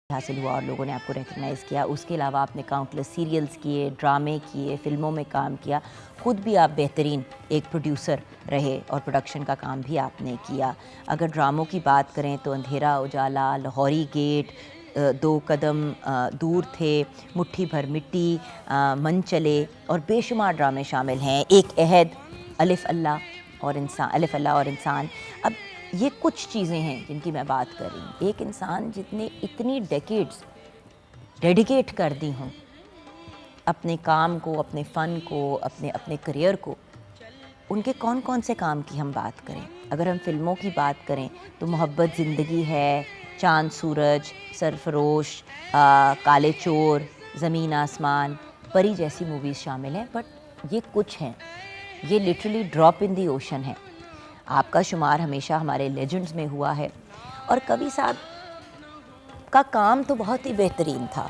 हासिल हुआ और लोगों ने आपको रिकग्नाइज़ किया। उसके अलावा आपने काउंटलेस सीरियल्स किए, ड्रामे किए, फ़िल्मों में काम किया। खुद भी आप बेहतरीन एक प्रोड्यूसर रहे और प्रोडक्शन का काम भी आपने किया। अगर ड्रामों की बात करें तो अंधेरा उजाला, लाहौरी गेट, दो कदम दूर थे, मुट्ठी भर मिट्टी, मन चले और बेशुमार ड्रामे शामिल हैं। एक अहद, अलिफ अल्लाह और इंसान। अब ये कुछ चीज़ें हैं जिनकी मैं बात कर रही हूँ। एक इंसान जितने इतनी डेकेड्स डेडिकेट कर दी हों अपने काम को, अपने फ़न को, अपने अपने करियर को, उनके कौन कौन से काम की हम बात करें। अगर हम फ़िल्मों की बात करें तो मोहब्बत ज़िंदगी है, चाँद सूरज, सरफरोश, काले चोर, ज़मीन आसमान, परी जैसी मूवीज़ शामिल हैं। बट ये कुछ हैं, ये literally drop in the ocean है। आपका शुमार हमेशा हमारे लेजेंड्स में हुआ है और कवि साहब का काम तो बहुत ही बेहतरीन था,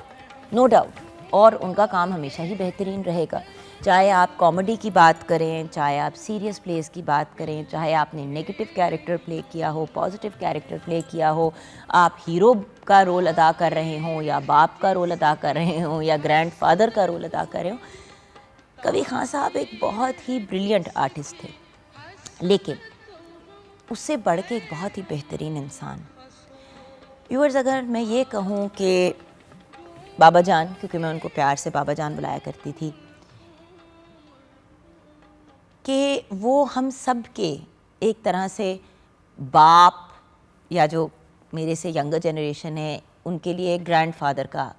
नो डाउट, और उनका काम हमेशा ही बेहतरीन रहेगा। चाहे आप कॉमेडी की बात करें, चाहे आप सीरियस प्लेस की बात करें, चाहे आपने नेगेटिव कैरेक्टर प्ले किया हो, पॉजिटिव कैरेक्टर प्ले किया हो, आप हीरो का रोल अदा कर रहे हों या बाप का रोल अदा कर रहे हों या ग्रैंडफादर का रोल अदा कर रहे हों, कबीर खान साहब एक बहुत ही ब्रिलियंट आर्टिस्ट थे, लेकिन उससे बढ़ के एक बहुत ही बेहतरीन इंसान। व्यूअर्स, अगर मैं ये कहूँ कि बाबा जान, क्योंकि मैं उनको प्यार से बाबा जान बुलाया करती थी, कि वो हम सब के एक तरह से बाप, या जो मेरे से यंगर जनरेशन है उनके लिए ग्रैंडफादर का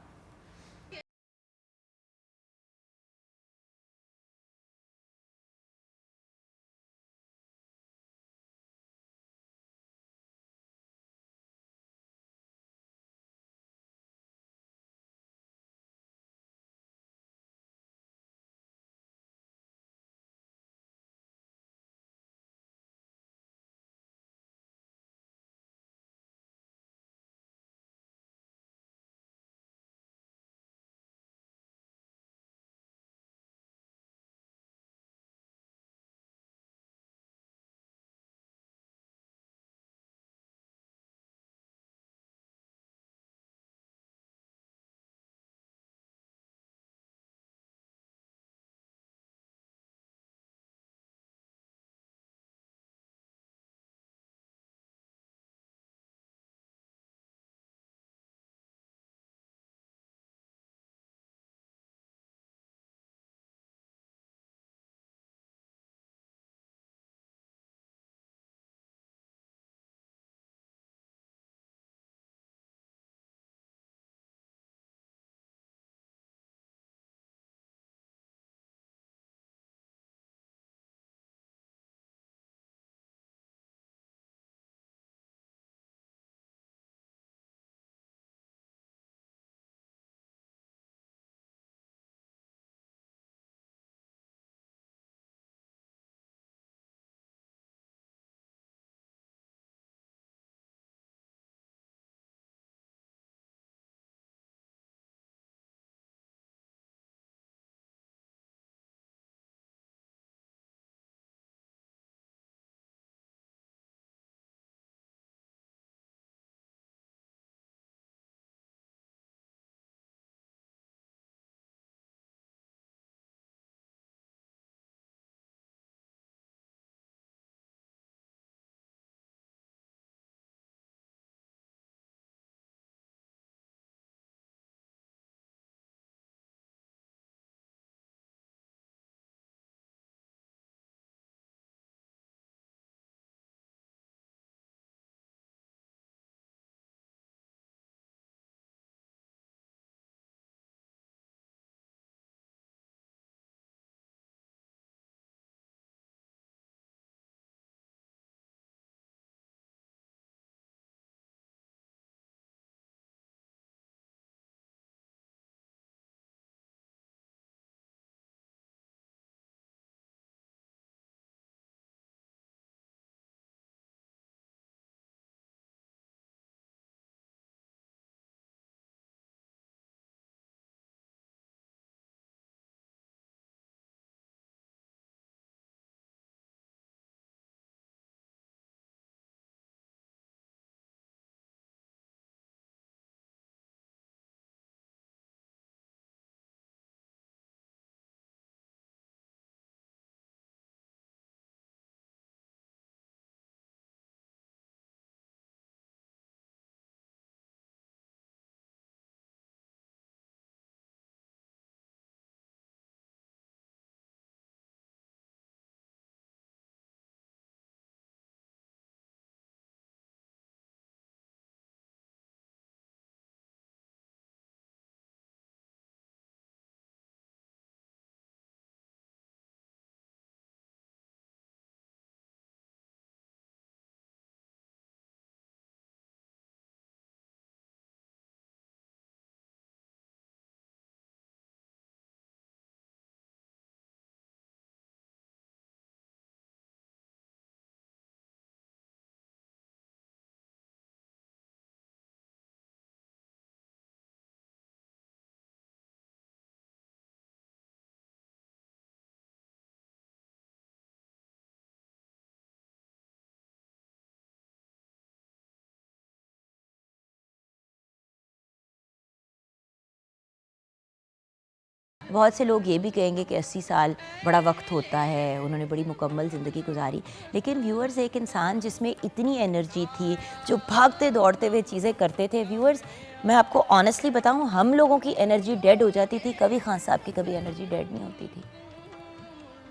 बहुत से लोग ये भी कहेंगे कि 80 साल बड़ा वक्त होता है, उन्होंने बड़ी मुकम्मल ज़िंदगी गुजारी, लेकिन व्यूअर्स एक इंसान जिसमें इतनी एनर्जी थी, जो भागते दौड़ते हुए चीज़ें करते थे। व्यूअर्स, मैं आपको ऑनेस्टली बताऊं, हम लोगों की एनर्जी डेड हो जाती थी, कभी खान साहब की कभी एनर्जी डेड नहीं होती थी।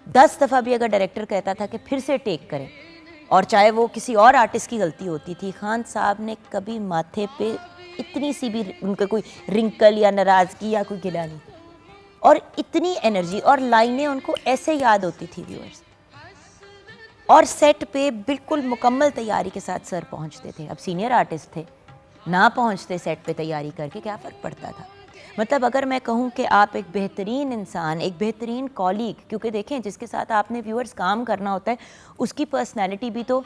10 दफ़ा भी अगर डायरेक्टर कहता था कि फिर से टेक करें, और चाहे वो किसी और आर्टिस्ट की गलती होती थी, खान साहब ने कभी माथे पे इतनी सी भी उनका कोई रिंकल या नाराज़गी या कोई गिला नहीं, और इतनी एनर्जी और लाइनें उनको ऐसे याद होती थी व्यूअर्स, और सेट पे बिल्कुल मुकम्मल तैयारी के साथ सर पहुंचते थे। अब सीनियर आर्टिस्ट थे, ना पहुंचते सेट पे तैयारी करके क्या फ़र्क पड़ता था। मतलब अगर मैं कहूँ कि आप एक बेहतरीन इंसान, एक बेहतरीन कॉलीग, क्योंकि देखें जिसके साथ आपने व्यूअर्स काम करना होता है उसकी पर्सनैलिटी भी तो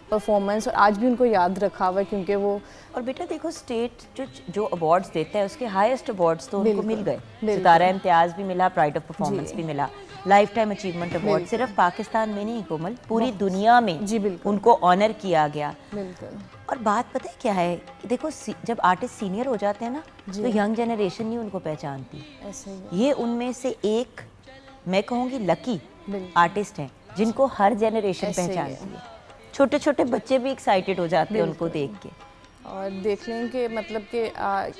परफॉर्मेंस, और आज भी उनको याद रखा हुआ है क्योंकि वो। और बेटा देखो, स्टेट जो अवार्ड्स देता है उसके हाईएस्ट अवार्ड्स तो उनको मिल गए। बिल्कुल। सितारा इम्तियाज़ भी मिला, प्राइड ऑफ परफॉर्मेंस जी। भी मिला, लाइफ टाइम अचीवमेंट अवार्ड। बिल्कुल। सिर्फ पाकिस्तान में नहीं कोमल, पूरी दुनिया में जी बिल्कुल। उनको ऑनर किया गया। बिल्कुल। और बात पता है क्या है कि देखो, जब आर्टिस्ट सीनियर हो जाते हैं ना, तो यंग जनरेशन नहीं उनको पहचानती। ऐसे ही ये उनमें से एक, मैं कहूँगी लकी बिल्कुल। आर्टिस्ट हैं जिनको हर जनरेशन ऐसे ही है। पहचानती है। छोटे छोटे बच्चे भी एक्साइटेड हो जाते हैं उनको देख के। और देख लें कि मतलब कि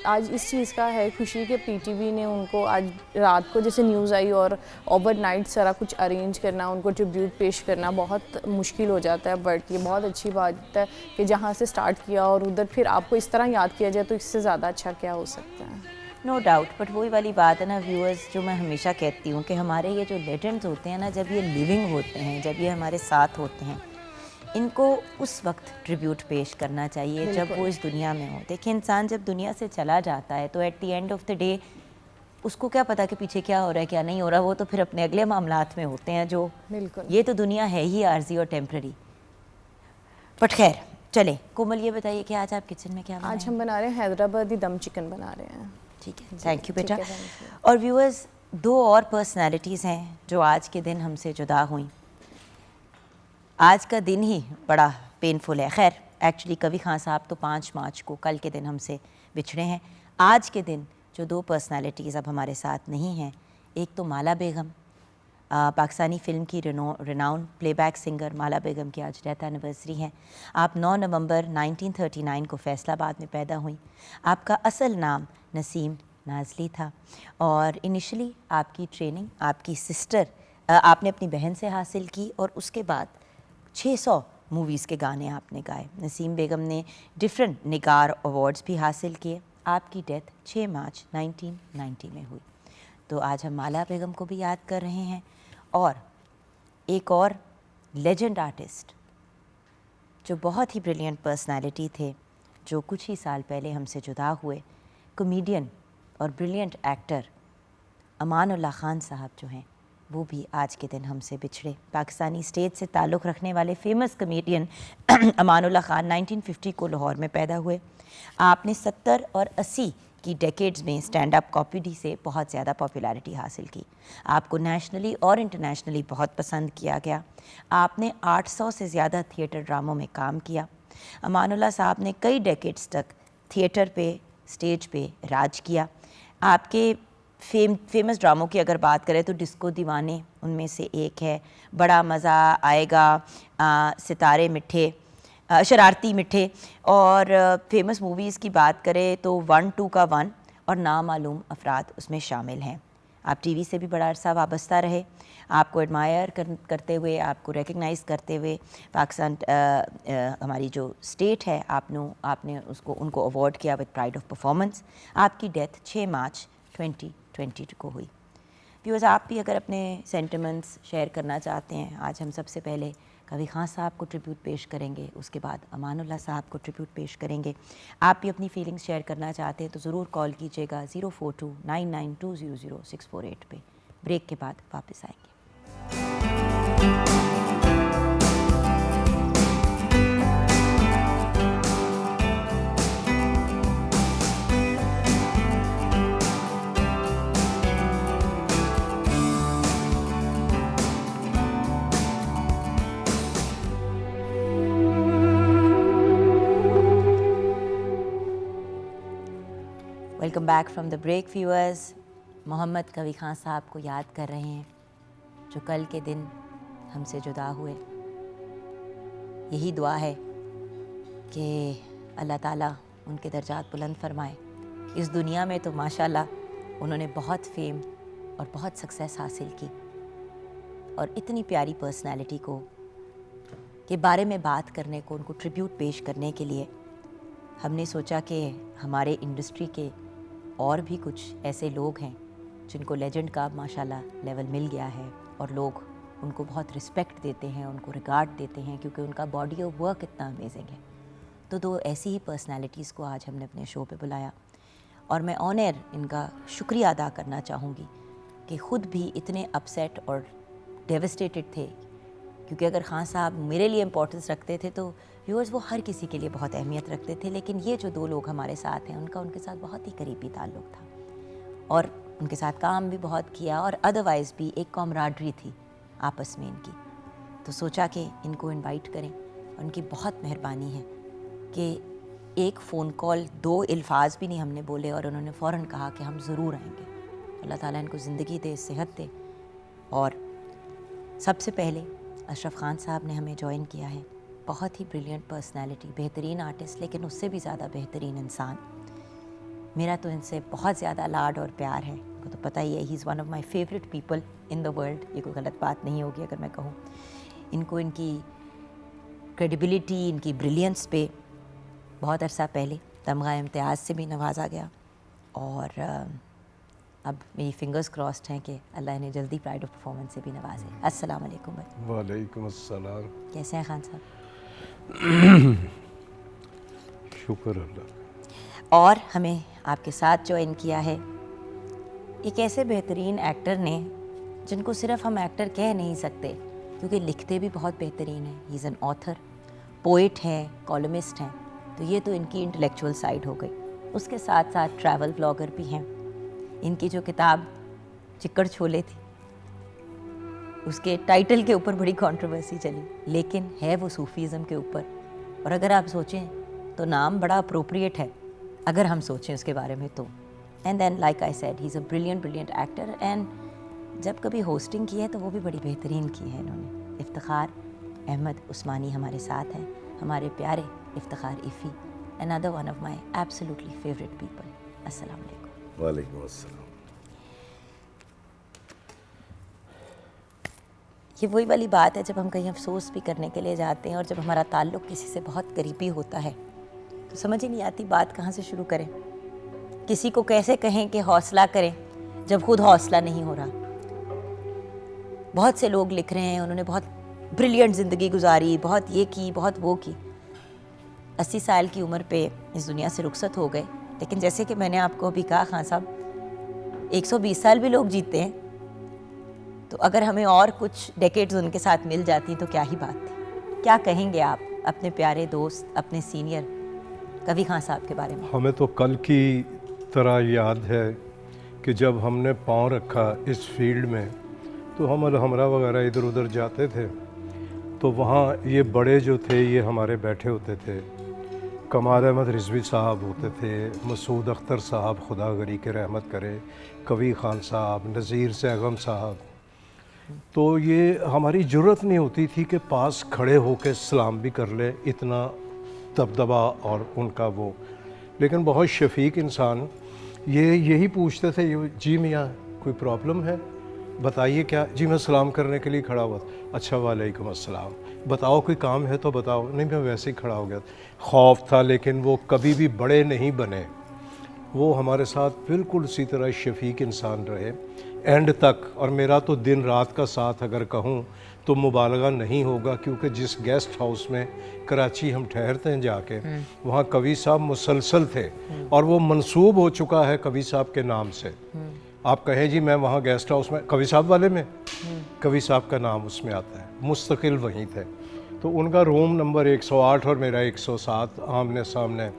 आज इस चीज़ का है खुशी कि पीटीवी ने उनको आज रात को जैसे न्यूज़ आई और ओवरनाइट सारा कुछ अरेंज करना, उनको ट्रिब्यूट पेश करना बहुत मुश्किल हो जाता है, बट ये बहुत अच्छी बात है कि जहाँ से स्टार्ट किया और उधर फिर आपको इस तरह याद किया जाए, तो इससे ज़्यादा अच्छा क्या हो सकता है। नो डाउट, बट वही वाली बात है ना व्यूअर्स, जो मैं हमेशा कहती हूँ कि हमारे ये जो लेजेंड्स होते हैं ना, जब ये लिविंग होते हैं, जब ये हमारे साथ होते हैं, इनको उस वक्त ट्रिब्यूट पेश करना चाहिए जब वो इस दुनिया में हो। देखिए, इंसान जब दुनिया से चला जाता है तो at the end of the day उसको क्या पता कि पीछे क्या हो रहा है क्या नहीं हो रहा, वो तो फिर अपने अगले मामलात में होते हैं जो, बिल्कुल, ये तो दुनिया है ही आर्जी और टेम्प्रेरी। बट खैर चले, कोमल ये बताइए कि आज आप किचन में क्या बना आज हम बना रहे हैं हैदराबादी दम चिकन बना रहे हैं। ठीक है, थैंक यू बेटा। ठीक है, thank you। और व्यूअर्स, दो और पर्सनालिटीज़ हैं जो आज के दिन हमसे जुदा हुई। आज का दिन ही बड़ा पेनफुल है। खैर, एक्चुअली कवि खान साहब तो 5 मार्च को कल के दिन हमसे बिछड़े हैं। आज के दिन जो दो पर्सनालिटीज़ अब हमारे साथ नहीं हैं, एक तो माला बेगम, पाकिस्तानी फ़िल्म की रिनाउंड प्लेबैक सिंगर माला बेगम की आज डेथ एनिवर्सरी है। आप 9 नवंबर 1939 को फैसलाबाद में पैदा हुई। आपका असल नाम नसीम नाजली था और इनिशियली आपकी ट्रेनिंग आपकी सिस्टर आपने अपनी बहन से हासिल की और उसके बाद 600 मूवीज़ के गाने आपने गाए। नसीम बेगम ने डिफरेंट निगार अवार्ड्स भी हासिल किए। आपकी डेथ 6 मार्च 1990 में हुई। तो आज हम माला बेगम को भी याद कर रहे हैं और एक और लेजेंड आर्टिस्ट जो बहुत ही ब्रिलियंट पर्सनालिटी थे, जो कुछ ही साल पहले हमसे जुदा हुए, कॉमेडियन और ब्रिलियंट एक्टर अमानुल्लाह खान साहब जो हैं, वो भी आज के दिन हमसे बिछड़े। पाकिस्तानी स्टेज से ताल्लुक़ रखने वाले फेमस कॉमेडियन अमानुल्लाह खान 1950 को लाहौर में पैदा हुए। आपने 70 और 80 की डेकेड्स में स्टैंड अप कॉमेडी से बहुत ज़्यादा पॉपुलैरिटी हासिल की। आपको नेशनली और इंटरनेशनली बहुत पसंद किया गया। आपने 800 से ज़्यादा थिएटर ड्रामों में काम किया। अमानुल्लाह साहब ने कई डेकेड्स तक थिएटर पे, स्टेज पे राज किया। आपके फेमस ड्रामों की अगर बात करें तो डिस्को दीवाने उनमें से एक है, बड़ा मज़ा आएगा, सितारे मिठे, शरारती मिठे, और फेमस मूवीज़ की बात करें तो 1, 2 का 1 और नामालूम अफराद उसमें शामिल हैं। आप टीवी से भी बड़ा अरसा वाबस्ता रहे। आपको एडमायर करते हुए, आपको रिकग्नाइज़ करते हुए पाकिस्तान हमारी जो स्टेट है, आपने उनको अवार्ड किया विद प्राइड ऑफ परफॉर्मेंस। आपकी डेथ 6 मार्च 2020 को हुई। व्यूअर्स, आप भी अगर अपने सेंटिमेंट्स शेयर करना चाहते हैं, आज हम सबसे पहले कवि खान साहब को ट्रिब्यूट पेश करेंगे, उसके बाद अमानुल्लाह साहब को ट्रिब्यूट पेश करेंगे। आप भी अपनी फीलिंग्स शेयर करना चाहते हैं तो ज़रूर कॉल कीजिएगा 04299200648 पे। ब्रेक के बाद वापस आएंगे। Welcome back from the break viewers. Mohammad Kavi Khan साहब को याद कर रहे हैं जो कल के दिन हमसे जुदा हुए। यही दुआ है कि अल्लाह ताला उनके दर्जात बुलंद फरमाए। इस दुनिया में तो माशाल्लाह उन्होंने बहुत फेम और बहुत सक्सेस हासिल की, और इतनी प्यारी पर्सनालिटी को के बारे में बात करने को, उनको ट्रिब्यूट पेश करने के लिए हमने सोचा कि हमारे इंडस्ट्री के और भी कुछ ऐसे लोग हैं जिनको लेजेंड का माशाल्लाह लेवल मिल गया है और लोग उनको बहुत रिस्पेक्ट देते हैं, उनको रिगार्ड देते हैं क्योंकि उनका बॉडी ऑफ वर्क इतना अमेजिंग है। तो दो ऐसी ही पर्सनालिटीज़ को आज हमने अपने शो पे बुलाया और मैं ऑन एयर इनका शुक्रिया अदा करना चाहूँगी कि ख़ुद भी इतने अपसेट और डेवस्टेटेड थे, क्योंकि अगर खान साहब मेरे लिए इम्पोर्टेंस रखते थे तो व्यूअर्स वो हर किसी के लिए बहुत अहमियत रखते थे, लेकिन ये जो दो लोग हमारे साथ हैं उनके साथ बहुत ही करीबी ताल्लुक़ था और उनके साथ काम भी बहुत किया और अदरवाइज़ भी एक कॉमराडरी थी आपस में इनकी। तो सोचा कि इनको इनवाइट करें। उनकी बहुत मेहरबानी है कि एक फ़ोन कॉल, 2 अल्फाज भी नहीं हमने बोले और उन्होंने फ़ौरन कहा कि हम ज़रूर आएंगे। अल्लाह ताला इनको ज़िंदगी दे, सेहत दे। और सबसे पहले अशरफ खान साहब ने हमें ज्वाइन किया है बहुत ही ब्रिलियंट पर्सनालिटी, बेहतरीन आर्टिस्ट, लेकिन उससे भी ज़्यादा बेहतरीन इंसान। मेरा तो इनसे बहुत ज़्यादा लाड और प्यार है, आपको तो पता ही है। He is one of my favourite people in the world. ये कोई गलत बात नहीं होगी अगर मैं कहूँ। इनको इनकी क्रेडिबिलिटी, इनकी ब्रिलियंस पे बहुत अरसा पहले तमगा इम्तियाज़ से भी नवाजा गया, और अब मेरी फिंगर्स क्रॉस्ड हैं कि अल्लाह इन्हें जल्दी प्राइड ऑफ परफॉर्मेंस से भी नवाजे। अस्सलाम वालेकुम भाई। वालेकुम अस्सलाम। कैसे हैं खान साहब? शुक्र अल्लाह। और हमें आपके साथ ज्वाइन किया है एक ऐसे बेहतरीन एक्टर ने जिनको सिर्फ हम एक्टर कह नहीं सकते, क्योंकि लिखते भी बहुत बेहतरीन हैं। He is an author, poet हैं, कॉलमिस्ट हैं, तो ये तो इनकी इंटेलेक्चुअल साइड हो गई। उसके साथ साथ ट्रैवल ब्लॉगर भी हैं। इनकी जो किताब चिक्कड़ छोले थी, उसके टाइटल के ऊपर बड़ी कंट्रोवर्सी चली, लेकिन है वो सूफीज़म के ऊपर। और अगर आप सोचें तो नाम बड़ा अप्रोप्रिएट है अगर हम सोचें उसके बारे में तो। And then like I said, he is a brilliant actor. And जब कभी होस्टिंग की है तो वो भी बड़ी बेहतरीन की है इन्होंने। इफ्तिखार अहमद उस्मानी हमारे साथ हैं, हमारे प्यारे Iftikhar Iffi, another one of my absolutely favourite people. अस्सलाम वालेकुम। वालेकुम अस्सलाम। ये वही वाली बात है जब हम कहीं अफसोस भी करने के लिए जाते हैं और जब हमारा ताल्लुक़ किसी से बहुत करीबी होता है तो समझ ही नहीं आती बात कहाँ से शुरू करें, किसी को कैसे कहें कि हौसला करें जब खुद हौसला नहीं हो रहा। बहुत से लोग लिख रहे हैं उन्होंने बहुत ब्रिलियंट ज़िंदगी गुजारी, बहुत ये की, बहुत वो की, 80 साल की उम्र पे इस दुनिया से रुखसत हो गए। लेकिन जैसे कि मैंने आपको अभी कहा खान साहब, 120 साल भी लोग जीते हैं, तो अगर हमें और कुछ डेकेड्स उनके साथ मिल जाती तो क्या ही बात थी। क्या कहेंगे आप अपने प्यारे दोस्त, अपने सीनियर कवि खान साहब के बारे में? हमें तो कल की तरह याद है कि जब हमने पाँव रखा इस फील्ड में तो हम अलहमरा वगैरह इधर उधर जाते थे, तो वहाँ ये बड़े जो थे ये हमारे बैठे होते थे। कमाल अहमद रिजवी साहब होते थे, मसूद अख्तर साहब खुदा गरी के रहमत करे, कवि खान साहब, नज़ीर सैगम साहब। तो ये हमारी ज़रूरत नहीं होती थी कि पास खड़े होकर सलाम भी कर ले, इतना दबदबा और उनका वो। लेकिन बहुत शफीक इंसान ये यही पूछते थे, जी मियाँ कोई प्रॉब्लम है बताइए क्या? जी मैं सलाम करने के लिए खड़ा हुआ था। अच्छा वालेकुम अस्सलाम, बताओ कोई काम है तो बताओ। नहीं मैं वैसे ही खड़ा हो गया। खौफ था लेकिन वो कभी भी बड़े नहीं बने। वो हमारे साथ बिल्कुल उसी तरह शफीक इंसान रहे एंड तक। और मेरा तो दिन रात का साथ अगर कहूँ तो मुबालगा नहीं होगा, क्योंकि जिस गेस्ट हाउस में कराची हम ठहरते हैं जाके, वहाँ कवि साहब मुसलसल थे और वो मंसूब हो चुका है कवि साहब के नाम से। आप कहें जी मैं वहाँ गेस्ट हाउस में कवि साहब वाले में, कवि साहब का नाम उसमें आता है, मुस्तकिल वहीं थे। तो उनका रूम नंबर 108 और मेरा 107 आमने सामने।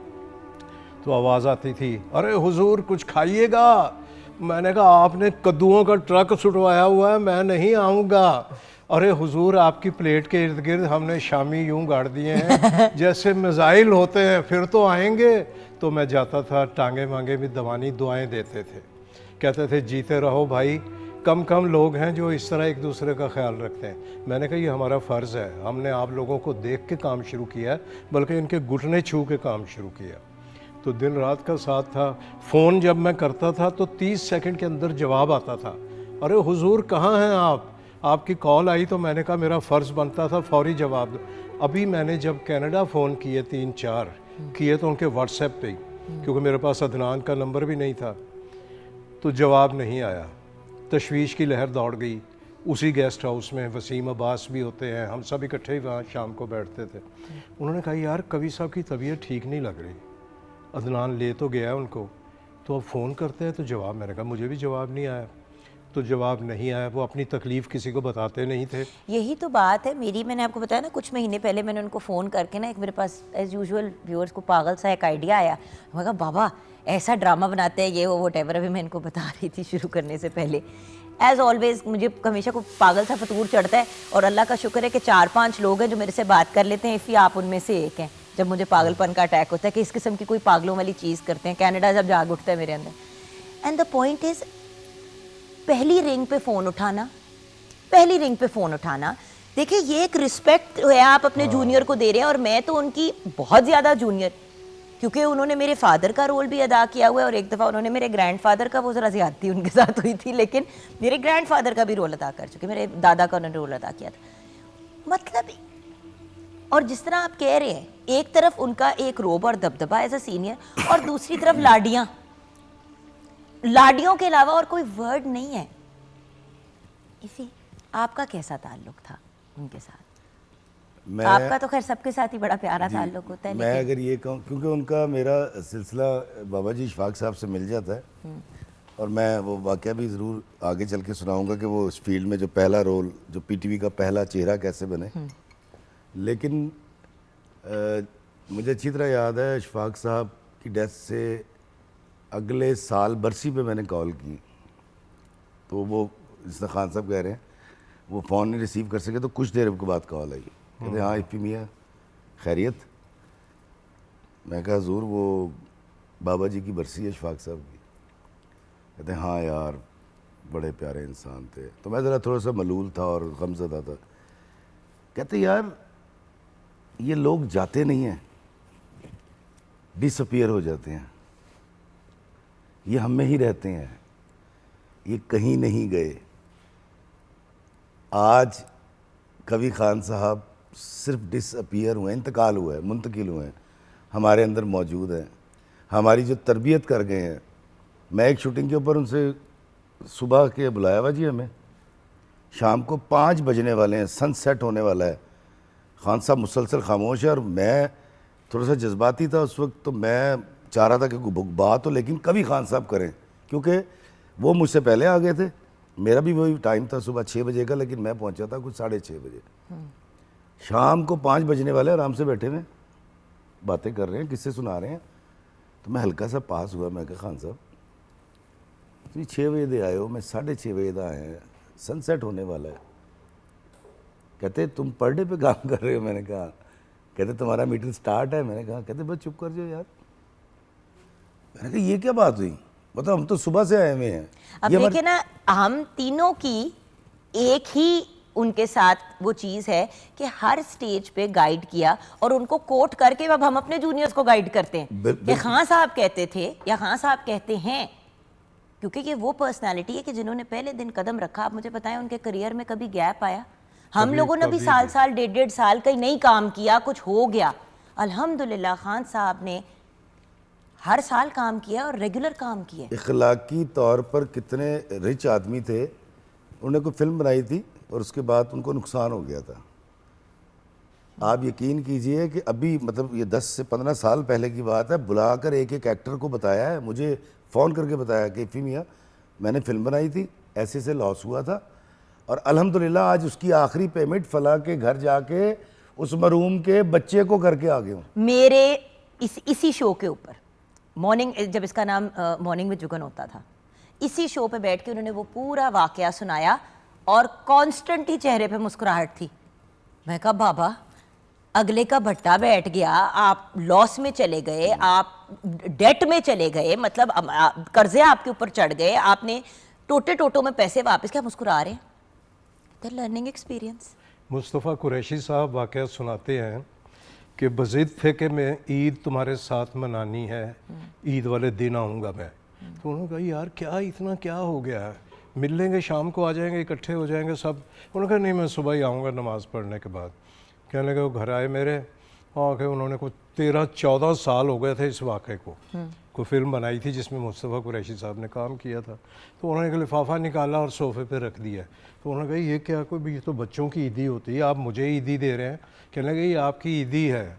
तो आवाज़ आती थी, अरे हुजूर कुछ खाइएगा। मैंने कहा आपने कद्दुओं का ट्रक छुटवाया हुआ है, मैं नहीं आऊँगा। अरे हुजूर आपकी प्लेट के इर्द गिर्द हमने शामी यूं गाड़ दिए हैं जैसे मिसाइल होते हैं, फिर तो आएंगे। तो मैं जाता था, टांगे मांगे भी दवानी दुआएं देते थे, कहते थे जीते रहो भाई। कम कम लोग हैं जो इस तरह एक दूसरे का ख्याल रखते हैं। मैंने कहा ये हमारा फ़र्ज़ है, हमने आप लोगों को देख के काम शुरू किया है, बल्कि इनके घुटने छू के काम शुरू किया। तो दिन रात का साथ था। फ़ोन जब मैं करता था तो 30 सेकंड के अंदर जवाब आता था। अरे हुजूर कहाँ हैं आप? आपकी कॉल आई तो मैंने कहा मेरा फ़र्ज़ बनता था फौरी जवाब दो। अभी मैंने जब कनाडा फ़ोन किए 3-4 किए तो उनके व्हाट्सएप पे ही, क्योंकि मेरे पास अदनान का नंबर भी नहीं था, तो जवाब नहीं आया। तशवीश की लहर दौड़ गई। उसी गेस्ट हाउस में वसीम अब्बास भी होते हैं, हम सब इकट्ठे ही वहाँ शाम को बैठते थे। उन्होंने कहा यार कवि साहब की तबीयत ठीक नहीं लग रही, अदनान ले तो गया उनको, तो अब फ़ोन करते हैं तो जवाब। मैंने कहा मुझे भी जवाब नहीं आया। तो जवाब नहीं आया। वो अपनी तकलीफ़ किसी को बताते नहीं थे। यही तो बात है मेरी। मैंने आपको बताया ना कुछ महीने पहले मैंने उनको फ़ोन करके ना, एक मेरे पास एज़ यूजुअल व्यूअर्स को पागल सा एक आइडिया आया। मैं कहा बाबा ऐसा ड्रामा बनाते हैं ये वो वोटेवर। अभी मैं इनको बता रही थी शुरू करने से पहले। एज़ ऑलवेज़ मुझे हमेशा को पागल सा फतूर चढ़ता है, और अल्लाह का शुक्र है कि 4-5 लोग हैं जो मेरे से बात कर लेते हैं। इफ़ी आप उनमें से एक हैं। जब मुझे पागलपन का अटैक होता है कि इस किस्म की कोई पागलों वाली चीज़ करते हैं, कनाडा जब जाग उठता है मेरे अंदर। एंड द पॉइंट इज़, पहली रिंग पे फ़ोन उठाना, देखिए ये एक रिस्पेक्ट है आप अपने जूनियर को दे रहे हैं, और मैं तो उनकी बहुत ज़्यादा जूनियर, क्योंकि उन्होंने मेरे फादर का रोल भी अदा किया हुआ है, और एक दफ़ा उन्होंने मेरे ग्रैंडफादर का, वो ज़रा ज़्यादती उनके साथ हुई थी, लेकिन मेरे ग्रैंडफादर का भी रोल अदा कर चुके, मेरे दादा का उन्होंने रोल अदा किया था। मतलब, और जिस तरह आप कह रहे हैं, एक तरफ उनका एक रोब और दबदबा एज अ सीनियर, और दूसरी तरफ लाडियाँ, लाडियों के अलावा और कोई वर्ड नहीं है। इसी आपका कैसा ताल्लुक था उनके साथ? आपका तो खैर सबके साथ ही बड़ा प्यारा ताल्लुक होता है, मैं लेकिन अगर ये कहूँ, क्योंकि उनका मेरा सिलसिला बाबा जी इशफाक साहब से मिल जाता है, और मैं वो वाक़या भी ज़रूर आगे चल के सुनाऊंगा कि वो इस फील्ड में जो पहला रोल, जो पीटीवी का पहला चेहरा कैसे बने। लेकिन मुझे अच्छी तरह याद है इशफाक साहब की डेथ से अगले साल बरसी पे मैंने कॉल की, तो वो जिसने खान साहब कह रहे हैं वो फ़ोन नहीं रिसीव कर सके, तो कुछ देर के बाद कॉल आई, कहते हाँ इफ़ी मियाँ खैरियत। मैं कहा हुज़ूर वो बाबा जी की बरसी है इशफाक साहब की। कहते हाँ यार बड़े प्यारे इंसान थे। तो मैं ज़रा थोड़ा सा मलूल था और गमज़दा था। कहते यार ये लोग जाते नहीं हैं, डिसअपीयर हो जाते हैं, ये हम में ही रहते हैं, ये कहीं नहीं गए। आज कभी खान साहब सिर्फ डिसअपीयर हुए, इंतकाल हुआ है, मुंतकिल हुए हैं, हमारे अंदर मौजूद हैं, हमारी जो तरबियत कर गए हैं। मैं एक शूटिंग के ऊपर उनसे सुबह के बुलाया हुआ जी, हमें शाम को 5 बजने वाले हैं, सनसेट होने वाला है, खान साहब मुसलसल खामोश है, और मैं थोड़ा सा जज्बाती था उस वक्त, तो मैं चाह रहा था कि बात हो लेकिन कभी खान साहब करें, क्योंकि वो मुझसे पहले आ गए थे। मेरा भी वही टाइम था सुबह 6 बजे का, लेकिन मैं पहुंचा था कुछ 6:30 बजे। शाम को 5 बजने वाले आराम से बैठे हुए बातें कर रहे हैं, किस्से सुना रहे हैं। तो मैं हल्का सा पास हुआ, मैं कहा खान साहब तुम 6 बजे दे आए हो, मैं 6:30 बजे दा आए हैं, सनसेट होने वाला है। कहते तुम पर डे पे काम कर रहे हो? मैंने कहा। कहते तुम्हारा मीटर स्टार्ट है? मैंने कहा। कहते बस चुप कर जाओ यार। मैंने कहा ये क्या बात हुई, मतलब हम तो सुबह से आए हुए हैं। अब देखिए ना, हम तीनों की एक ही उनके साथ वो चीज़ है कि हर स्टेज पे गाइड किया, और उनको कोट करके अब हम अपने जूनियर्स को गाइड करते हैं कि खान साहब कहते थे या खान साहब कहते हैं, क्योंकि ये वो पर्सनालिटी है कि जिन्होंने पहले दिन कदम रखा। आप मुझे बताएं उनके करियर में कभी गैप आया? हम लोगों ने भी साल 1.5 साल कहीं नहीं काम किया, कुछ हो गया। अल्हम्दुलिल्लाह खान साहब ने हर साल काम किया और रेगुलर काम किया। इखलाकी तौर पर कितने रिच आदमी थे, उन्होंने कोई फिल्म बनाई थी और उसके बाद उनको नुकसान हो गया था। आप यकीन कीजिए कि अभी मतलब ये 10 से 15 साल पहले की बात है, बुलाकर एक एक एक्टर को बताया है, मुझे फ़ोन करके बताया कि इफ़ी मियाँ मैंने फिल्म बनाई थी, ऐसे से लॉस हुआ था, और अल्हम्दुलिल्लाह आज उसकी आखिरी पेमेंट फला के घर जाके उस मरूम के बच्चे को करके आ गया हूँ। मेरे इसी शो के ऊपर मॉर्निंग, जब इसका नाम मॉर्निंग में जुगन होता था, इसी शो पे बैठ के उन्होंने वो पूरा वाकया सुनाया, और कॉन्स्टेंट ही चेहरे पे मुस्कुराहट थी। मैं कहा बाबा अगले का भट्टा बैठ गया, आप लॉस में चले गए, आप डेट में चले गए, मतलब कर्जे आपके ऊपर चढ़ गए, आपने टोटो में पैसे वापस किया, मुस्कुरा रहे हैं। The learning experience. Mustafa Qureshi साहब वाक़या सुनाते हैं कि बज़िद थे कि मैं ईद तुम्हारे साथ मनानी है, ईद वाले दिन आऊँगा मैं। तो उन्होंने कहा यार क्या इतना क्या हो गया है, मिल लेंगे, शाम को आ जाएंगे, इकट्ठे हो जाएंगे सब। उन्होंने कहा नहीं मैं सुबह ही आऊँगा नमाज़ पढ़ने के बाद। कहने लगे वो घर आए मेरे, आके उन्होंने कुछ 13-14 साल हो गए थे इस वाक़े को। कोई फिल्म बनाई थी जिसमें मुस्तफ़ा कुरैशी साहब ने काम किया था, तो उन्होंने एक लिफाफा निकाला और सोफ़े पे रख दिया। तो उन्होंने कहा ये क्या, कोई ये तो बच्चों की ईदी होती है, आप मुझे ईदी दे रहे हैं? कहने लगे ये आपकी ईदी है,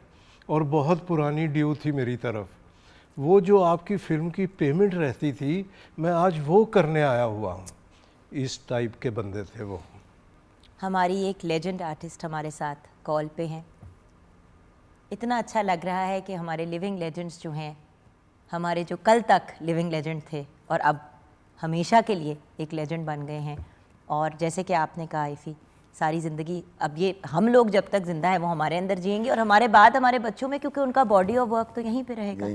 और बहुत पुरानी ड्यू थी मेरी तरफ। वो जो आपकी फ़िल्म की पेमेंट रहती थी, मैं आज वो करने आया हुआ हूँ। इस टाइप के बंदे थे वो। हमारी एक लेजेंड आर्टिस्ट हमारे साथ कॉल पे हैं। इतना अच्छा लग रहा है कि हमारे लिविंग लेजेंड्स जो हैं, हमारे जो कल तक लिविंग लेजेंड थे और अब हमेशा के लिए एक लेजेंड बन गए हैं। और जैसे कि आपने कहा इफ़ी, सारी ज़िंदगी अब ये हम लोग जब तक ज़िंदा है वो हमारे अंदर जिएंगे, और हमारे बाद हमारे बच्चों में, क्योंकि उनका बॉडी ऑफ वर्क तो यहीं पे रहेगा।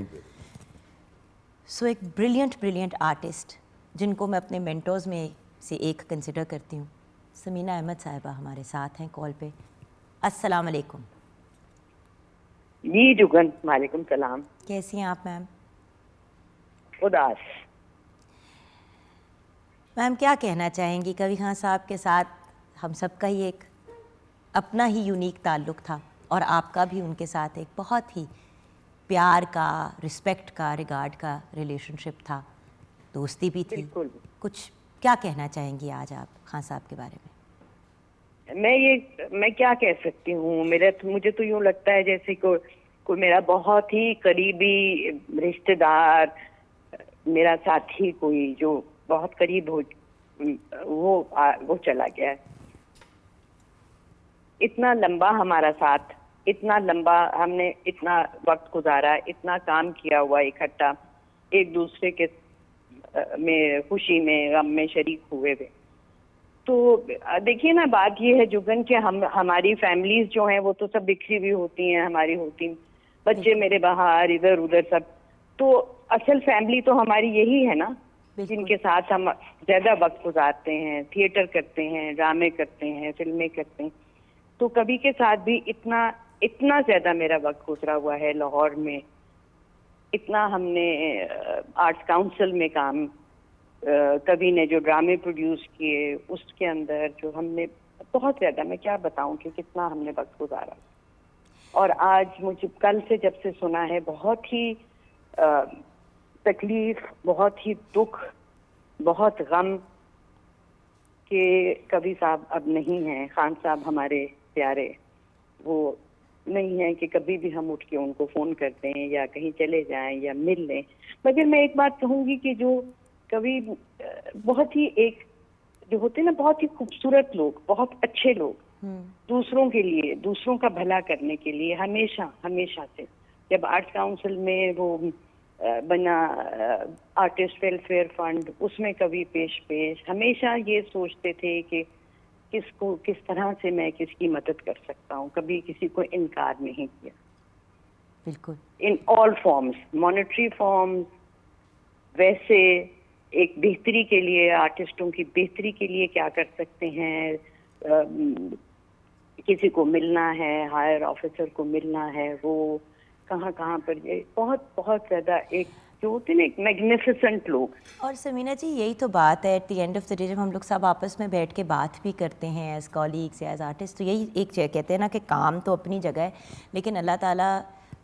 सो एक ब्रिलियंट आर्टिस्ट जिनको मैं अपने मेंटोर्स में से एक कंसिडर करती हूँ, समीना अहमद साहिबा हमारे साथ हैं कॉल पे। अस्सलाम वालेकुम। जी जुगन, वालेकुम सलाम। कैसी हैं आप मैम? उदास। मैम क्या कहना चाहेंगी? कभी खान साहब के साथ हम सबका ही एक अपना ही यूनिक ताल्लुक़ था और आपका भी उनके साथ एक बहुत ही प्यार का, रिस्पेक्ट का, रिगार्ड का रिलेशनशिप था, दोस्ती भी थी। बिल्कुल। कुछ क्या कहना चाहेंगी आज आप खान साहब के बारे में? मैं क्या कह सकती हूँ, मुझे तो यूँ लगता है जैसे कोई मेरा बहुत ही करीबी रिश्तेदार, मेरा साथी कोई जो बहुत करीब हो, वो चला गया है। इतना लंबा हमारा साथ, इतना लंबा हमने इतना वक्त गुजारा, इतना काम किया हुआ इकट्ठा, एक दूसरे के में खुशी में गम में शरीक हुए थे। तो देखिए ना, बात ये है जुगन कि हमारी फैमिलीज जो हैं वो तो सब बिखरी हुई होती हैं, हमारी होती, बच्चे मेरे बाहर इधर उधर सब। तो असल फैमिली तो हमारी यही है ना, जिनके साथ हम ज्यादा वक्त गुजारते हैं, थिएटर करते हैं, ड्रामे करते हैं, फिल्में करते हैं। तो कभी के साथ भी इतना ज्यादा मेरा वक्त गुजरा हुआ है लाहौर में। इतना हमने आर्ट्स काउंसिल में काम, कभी ने जो ड्रामे प्रोड्यूस किए उसके अंदर जो हमने बहुत ज्यादा, मैं क्या बताऊं कि कितना हमने वक्त गुजारा। और आज मुझे कल से जब से सुना है, बहुत ही तकलीफ, बहुत ही दुख, बहुत गम कि कभी साहब अब नहीं हैं, खान साहब हमारे प्यारे वो नहीं है कि कभी भी हम उठ के उनको फोन करते हैं या कहीं चले जाएं या मिल लें। मगर मैं एक बात कहूंगी कि जो कभी बहुत ही एक जो होते हैं ना, बहुत ही खूबसूरत लोग, बहुत अच्छे लोग, दूसरों के लिए, दूसरों का भला करने के लिए हमेशा से, जब आर्ट्स काउंसिल में वो बना आर्टिस्ट वेलफेयर फंड, उसमें कभी पेश हमेशा ये सोचते थे कि किस तरह से मैं किसकी मदद कर सकता हूँ। कभी किसी को इनकार नहीं किया। बिल्कुल। In all forms, monetary forms, वैसे एक बेहतरी के लिए, आर्टिस्टों की बेहतरी के लिए क्या कर सकते हैं, किसी को मिलना है, हायर ऑफिसर को मिलना है, वो कहाँ पर, ये बहुत ज्यादा एक जो होते हैं ना, एक मैग्निफिसेंट लोग। और समीना जी यही तो बात है, at the end of the day जब हम लोग सब आपस में बैठ के बात भी करते हैं एज कॉलीग्स या एज आर्टिस्ट, तो यही एक कहते हैं ना कि काम तो अपनी जगह है, लेकिन अल्लाह ताला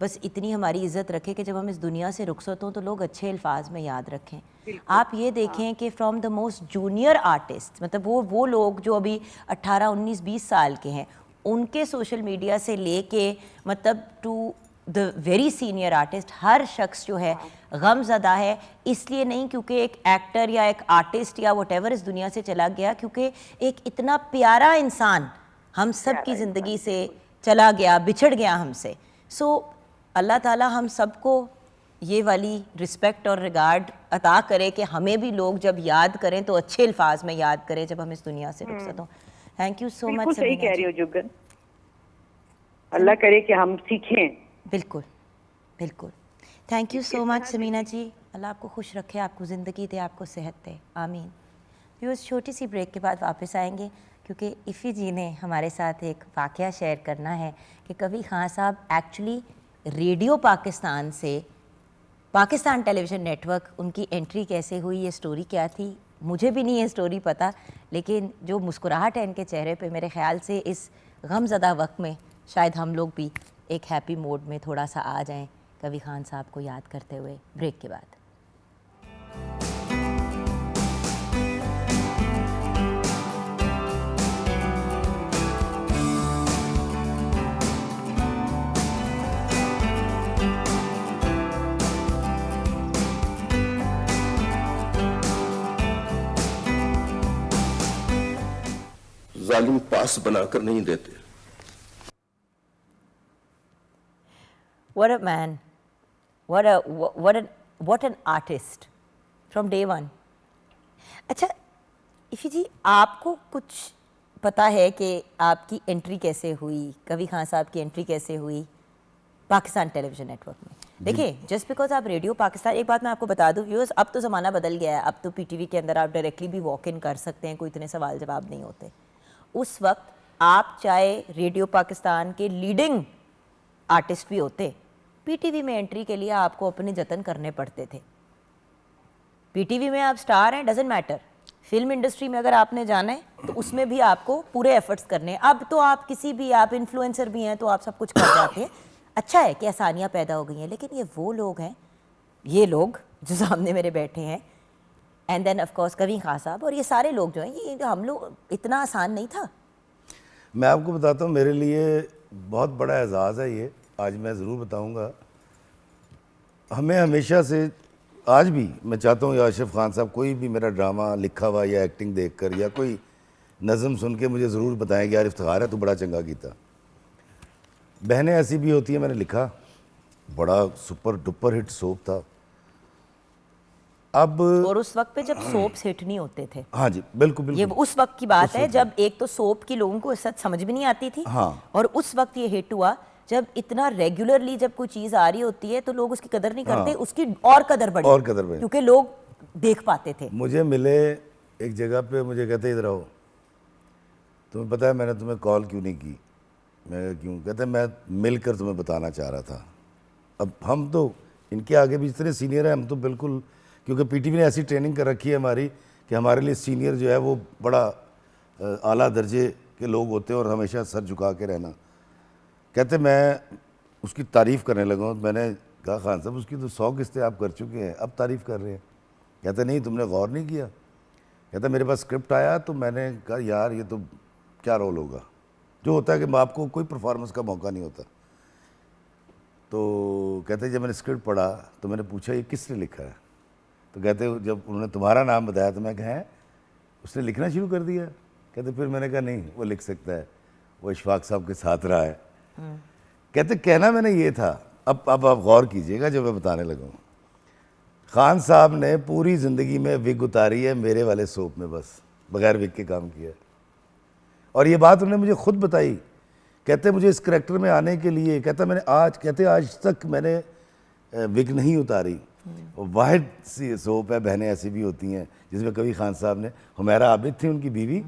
बस इतनी हमारी इज़्ज़त रखे कि जब हम इस दुनिया से रुखसत हों तो लोग अच्छे अल्फाज में याद रखें। आप ये देखें कि from the most junior artist, मतलब वो लोग जो अभी 18, 19, 20 साल के हैं, उनके सोशल मीडिया से लेके मतलब to the very senior artist, हर शख्स जो है गमज़दा है। इसलिए नहीं क्योंकि एक एक्टर या एक आर्टिस्ट या वटेवर इस दुनिया से चला गया, क्योंकि एक इतना प्यारा इंसान हम सब की ज़िंदगी से चला गया, बिछड़ गया हमसे। सो अल्लाह ताला हम सबको ये वाली रिस्पेक्ट और रिगार्ड अता करे कि हमें भी लोग जब याद करें तो अच्छे अल्फाज में याद करें जब हम इस दुनिया से रुखसत हों। Thank you so much. बिल्कुल सही कह रही हो जुगन, अल्लाह करे कि हम सीखें। बिल्कुल बिल्कुल। Thank you so much Samina ji, Allah आपको खुश रखे, आपको ज़िंदगी दे, आपको सेहत दे, आमीन। व्यूअर्स, छोटी सी ब्रेक के बाद वापस आएंगे क्योंकि इफ़ी जी ने हमारे साथ एक वाक़या शेयर करना है कि कभी खान साहब एक्चुअली रेडियो पाकिस्तान से पाकिस्तान टेलीविज़न नेटवर्क, उनकी एंट्री कैसे हुई, ये स्टोरी क्या थी, मुझे भी नहीं ये स्टोरी पता, लेकिन जो मुस्कुराहट है इनके चेहरे पे, मेरे ख़्याल से इस गमज़दा वक्त में शायद हम लोग भी एक हैप्पी मोड में थोड़ा सा आ जाएं कभी खान साहब को याद करते हुए। ब्रेक के बाद जालिम पास बनाकर नहीं देते। What a man, what an artist from day one। अच्छा इफ़ी जी, आपको कुछ पता है कि आपकी एंट्री कैसे हुई, कभी खान साहब की एंट्री कैसे हुई पाकिस्तान टेलीविज़न नेटवर्क में? देखिए, जस्ट बिकॉज आप रेडियो पाकिस्तान, एक बात मैं आपको बता दूँ व्यूअर्स, अब तो ज़माना बदल गया है, अब तो पीटीवी के अंदर आप डायरेक्टली भी वॉक इन कर सकते हैं, कोई इतने सवाल जवाब नहीं होते। उस वक्त आप चाहे रेडियो पाकिस्तान के लीडिंग आर्टिस्ट भी होते, पीटीवी में एंट्री के लिए आपको अपने जतन करने पड़ते थे। पीटीवी में आप स्टार हैं, डजेंट मैटर। फिल्म इंडस्ट्री में अगर आपने जाना है तो उसमें भी आपको पूरे एफर्ट्स करने हैं। अब तो आप किसी भी, आप इन्फ्लुएंसर भी हैं तो आप सब कुछ कर जाते हैं। अच्छा है कि आसानियाँ पैदा हो गई हैं, लेकिन ये वो लोग हैं, ये लोग जो सामने मेरे बैठे हैं, एंड देन ऑफ कोर्स कवी खान साहब और ये सारे लोग जो हैं, ये हम लोग, इतना आसान नहीं था। मैं आपको बताता हूँ, मेरे लिए बहुत बड़ा एजाज़ है ये, आज मैं ज़रूर बताऊँगा। हमें हमेशा से, आज भी मैं चाहता हूँ आशिफ खान साहब कोई भी मेरा ड्रामा लिखा हुआ या एक्टिंग देखकर या कोई नज़म सुन के मुझे ज़रूर बताएं कि यार इफ्तिखार है, तू बड़ा चंगा कीता। बहनें ऐसी भी होती है, मैंने लिखा, बड़ा सुपर डुपर हिट सोप था। अब और उस वक्त पे जब सोप्स हिट नहीं होते थे, हाँ जी बिल्कुल ये बिल्कुल, उस वक्त की बात है जब एक तो सोप की लोगों को सच समझ भी नहीं आती थी, हाँ। और उस वक्त ये हिट हुआ जब इतना रेगुलरली जब कोई चीज आ रही होती है तो लोग उसकी कदर नहीं करते, उसकी और कदर बढ़ी, और कदर बढ़ी। क्योंकि लोग देख पाते थे। मुझे मिले एक जगह पे, मुझे कहते इधर आओ, तुम्हें पता है मैंने तुम्हें कॉल क्यों नहीं की? मैं क्यों? कहते मैं मिलकर तुम्हें बताना चाह रहा था। अब हम तो इनके आगे भी इतने सीनियर हैं, हम तो बिल्कुल, क्योंकि पीटीवी ने ऐसी ट्रेनिंग कर रखी है हमारी कि हमारे लिए सीनियर जो है वो बड़ा आला दर्जे के लोग होते हैं और हमेशा सर झुका के रहना। कहते मैं उसकी तारीफ़ करने लगा हूँ। मैंने कहा खान साहब उसकी तो 100 किस्तें आप कर चुके हैं, अब तारीफ़ कर रहे हैं। कहते नहीं, तुमने गौर नहीं किया। कहता मेरे पास स्क्रिप्ट आया तो मैंने कहा यार ये तो क्या रोल होगा, जो होता है कि आपको कोई परफॉर्मेंस का मौका नहीं होता। तो कहते जब मैंने स्क्रिप्ट पढ़ा तो मैंने पूछा ये किसने लिखा है? तो कहते जब उन्होंने तुम्हारा नाम बताया तो मैं कहा उसने लिखना शुरू कर दिया। कहते फिर मैंने कहा नहीं, वो लिख सकता है, वो इशफाक साहब के साथ रहा है। कहते कहना मैंने ये था, अब आप गौर कीजिएगा जो मैं बताने लगा हूँ। खान साहब ने पूरी ज़िंदगी में विग उतारी है मेरे वाले सोप में, बस बगैर विग के काम किया। और ये बात उन्होंने मुझे खुद बताई। कहते मुझे इस करैक्टर में आने के लिए, कहता मैंने आज तक मैंने विग नहीं उतारी। वाहिद सी सोप है, बहनें ऐसी भी होती हैं, जिसमें कभी खान साहब ने, हुमैरा आबिद थी उनकी बीवी,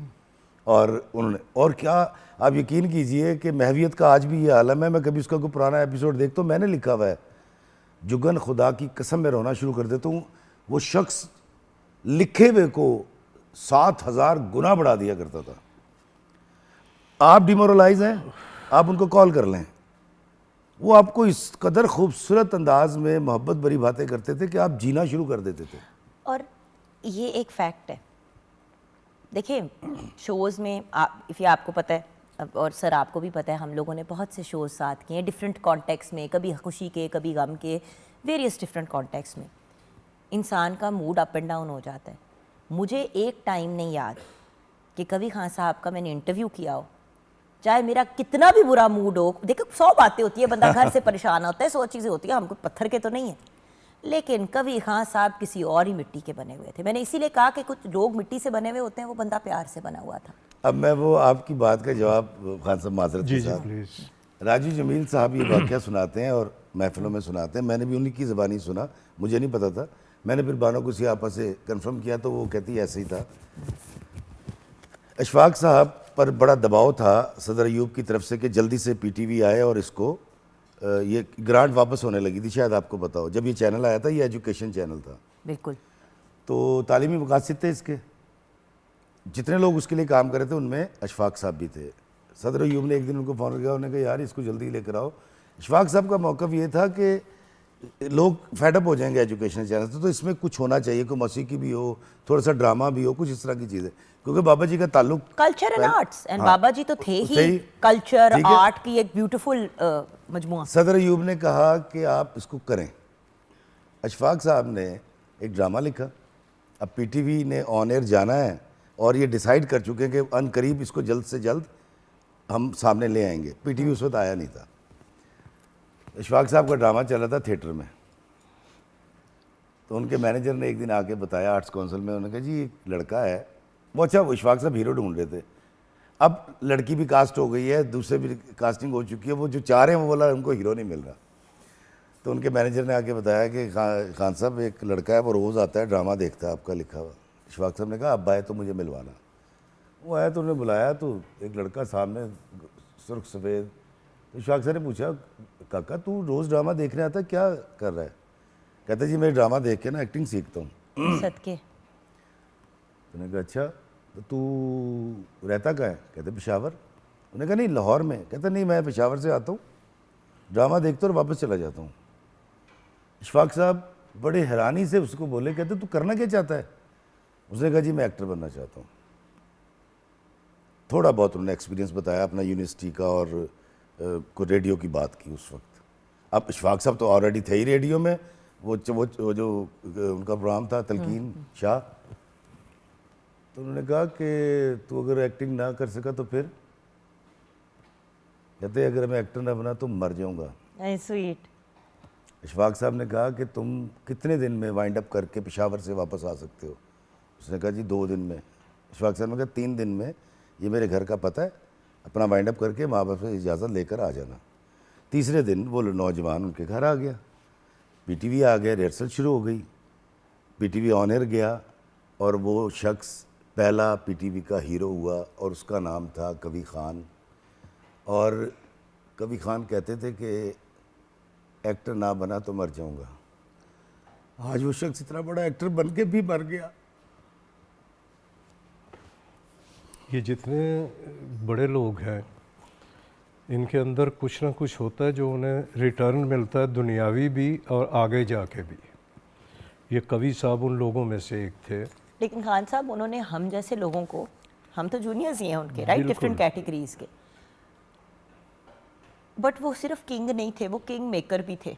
और उन्होंने, और क्या आप यकीन कीजिए कि महवियत का आज भी ये आलम है। मैं कभी उसका कोई पुराना एपिसोड देखता हूँ, मैंने लिखा हुआ है, जुगन खुदा की कसम में रोना शुरू कर देता हूँ। वो शख्स लिखे हुए को 7000 गुना बढ़ा दिया करता था। आप डिमोरलाइज हैं, आप उनको कॉल कर लें, वो आपको इस कदर खूबसूरत अंदाज में मोहब्बत भरी बातें करते थे कि आप जीना शुरू कर देते थे। और ये एक फैक्ट है, देखिए शोज़ में आपको पता है, और सर आपको भी पता है, हम लोगों ने बहुत से शोज़ साथ किए हैं डिफरेंट कॉन्टेक्स्ट में, कभी खुशी के, कभी गम के, वेरियस डिफरेंट कॉन्टेक्स्ट में। इंसान का मूड अप एंड डाउन हो जाता है। मुझे एक टाइम नहीं याद कि कभी खान साहब का मैंने इंटरव्यू किया हो, चाहे मेरा कितना भी बुरा मूड हो। देखो 100 बातें होती है, बंदा घर से परेशान होता है, 100 चीज़ें होती है, हमको पत्थर के तो नहीं है, लेकिन कभी खान साहब किसी और ही मिट्टी के बने हुए थे। मैंने इसीलिए कहा कि कुछ लोग मिट्टी से बने हुए होते हैं, वो बंदा प्यार से बना हुआ था। अब मैं वो आपकी बात का जवाब खान साहब माजरत के साथ, प्लीज़। राजू जमील साहब ये वाक़या सुनाते हैं और महफिलों में सुनाते हैं। मैंने भी उन्हीं की ज़बानी सुना, मुझे नहीं पता था। मैंने फिर बानो को सियापा से कंफर्म किया तो वो कहती ऐसे ही था। इशफाक साहब पर बड़ा दबाव था सदर अयूब की तरफ से कि जल्दी से पीटीवी आए और इसको ये ग्रांट वापस होने लगी थी, शायद आपको पता हो। जब ये चैनल आया था, ये एजुकेशन चैनल था, बिल्कुल, तो तालीमी मकासद थे इसके। जितने लोग उसके लिए काम कर रहे थे उनमें अशफाक साहब भी थे। सदर अयूब ने एक दिन उनको फ़ोन किया, उन्होंने कहा यार इसको जल्दी लेकर आओ। इशफाक साहब का मौक़िफ़ ये था कि लोग फेडअप हो जाएंगे एजुकेशन चैनल से, तो इसमें कुछ होना चाहिए, कोई मौसीकी भी हो, थोड़ा सा ड्रामा भी हो, कुछ इस तरह की चीज़ें, क्योंकि बाबा जी का ताल्लुक कल्चर एंड आर्ट्स, एंड हाँ, बाबा जी तो थे ही कल्चर आर्ट की एक ब्यूटीफुल मजमुआ। सदर अयूब ने कहा कि आप इसको करें। अशफाक साहब ने एक ड्रामा लिखा, अब पीटीवी ने ऑन एयर जाना है और ये डिसाइड कर चुके हैं कि अनकरीब इसको जल्द से जल्द हम सामने ले आएंगे। पीटीवी उस वक्त आया नहीं था। इशफाक साहब का ड्रामा चला था थिएटर में, तो उनके मैनेजर ने एक दिन आके बताया आर्ट्स काउंसिल में, उन्होंने कहा जी एक लड़का है वो, अच्छा इशफाक साहब हीरो ढूंढ रहे थे, अब लड़की भी कास्ट हो गई है, दूसरे भी कास्टिंग हो चुकी है, वो जो चाह रहे हैं वो बोला उनको हीरो नहीं मिल रहा। तो उनके मैनेजर ने आके बताया कि खान साहब एक लड़का है वो रोज़ आता है ड्रामा देखता है आपका लिखा हुआ। इशफाक साहब ने कहा अब आए तो मुझे मिलवाना। वो आया तो उन्होंने बुलाया, तो एक लड़का सामने सुर्ख सफ़ेद, तो इशफाक सर ने पूछा, काका तू रोज़ ड्रामा देखने आता, क्या कर रहा है? कहता जी मैं ड्रामा देख के ना एक्टिंग सीखता हूँ। सदके। तो उन्होंने कहा अच्छा, तो तू रहता कहाँ है? कहते पेशावर। उन्होंने कहा नहीं लाहौर में। कहता नहीं मैं पेशावर से आता हूँ, ड्रामा देखता हूँ और वापस चला जाता हूँ। इशफाक साहब बड़े हैरानी से उसको बोले, कहते तू करना क्या चाहता है? उसने कहा जी मैं एक्टर बनना चाहता हूँ। थोड़ा बहुत उन्होंने एक्सपीरियंस बताया अपना यूनिवर्सिटी का, और को रेडियो की बात की उस वक्त। अब इशफाक साहब तो ऑलरेडी थे ही रेडियो में, वो जो उनका प्रोग्राम था तलकीन शाह। तो उन्होंने कहा कि तू अगर एक्टिंग ना कर सका तो फिर? कहते अगर मैं एक्टर ना बना तो मर जाऊंगा। स्वीट। इशफाक साहब ने कहा कि तुम कितने दिन में वाइंड अप करके पेशावर से वापस आ सकते हो? उसने कहा जी 2 दिन में। इशफाक साहब ने कहा 3 दिन में, ये मेरे घर का पता है, अपना वाइंड अप करके माँ बाप से इजाज़त लेकर आ जाना। तीसरे दिन वो नौजवान उनके घर आ गया, पीटीवी आ गया, रिहर्सल शुरू हो गई, पीटीवी ऑन एयर गया, और वो शख्स पहला पीटीवी का हीरो हुआ, और उसका नाम था कवी खान। और कवी खान कहते थे कि एक्टर ना बना तो मर जाऊंगा। आज वो शख्स इतना बड़ा एक्टर बन के भी मर गया। ये जितने बड़े लोग हैं इनके अंदर कुछ ना कुछ होता है जो उन्हें रिटर्न मिलता है, दुनियावी भी और आगे जाके भी। ये कवि साहब उन लोगों में से एक थे। लेकिन खान साहब उन्होंने हम जैसे लोगों को, हम तो जूनियर्स ही हैं उनके, राइट, डिफरेंट कैटेगरीज के, बट वो सिर्फ किंग नहीं थे, वो किंग मेकर भी थे।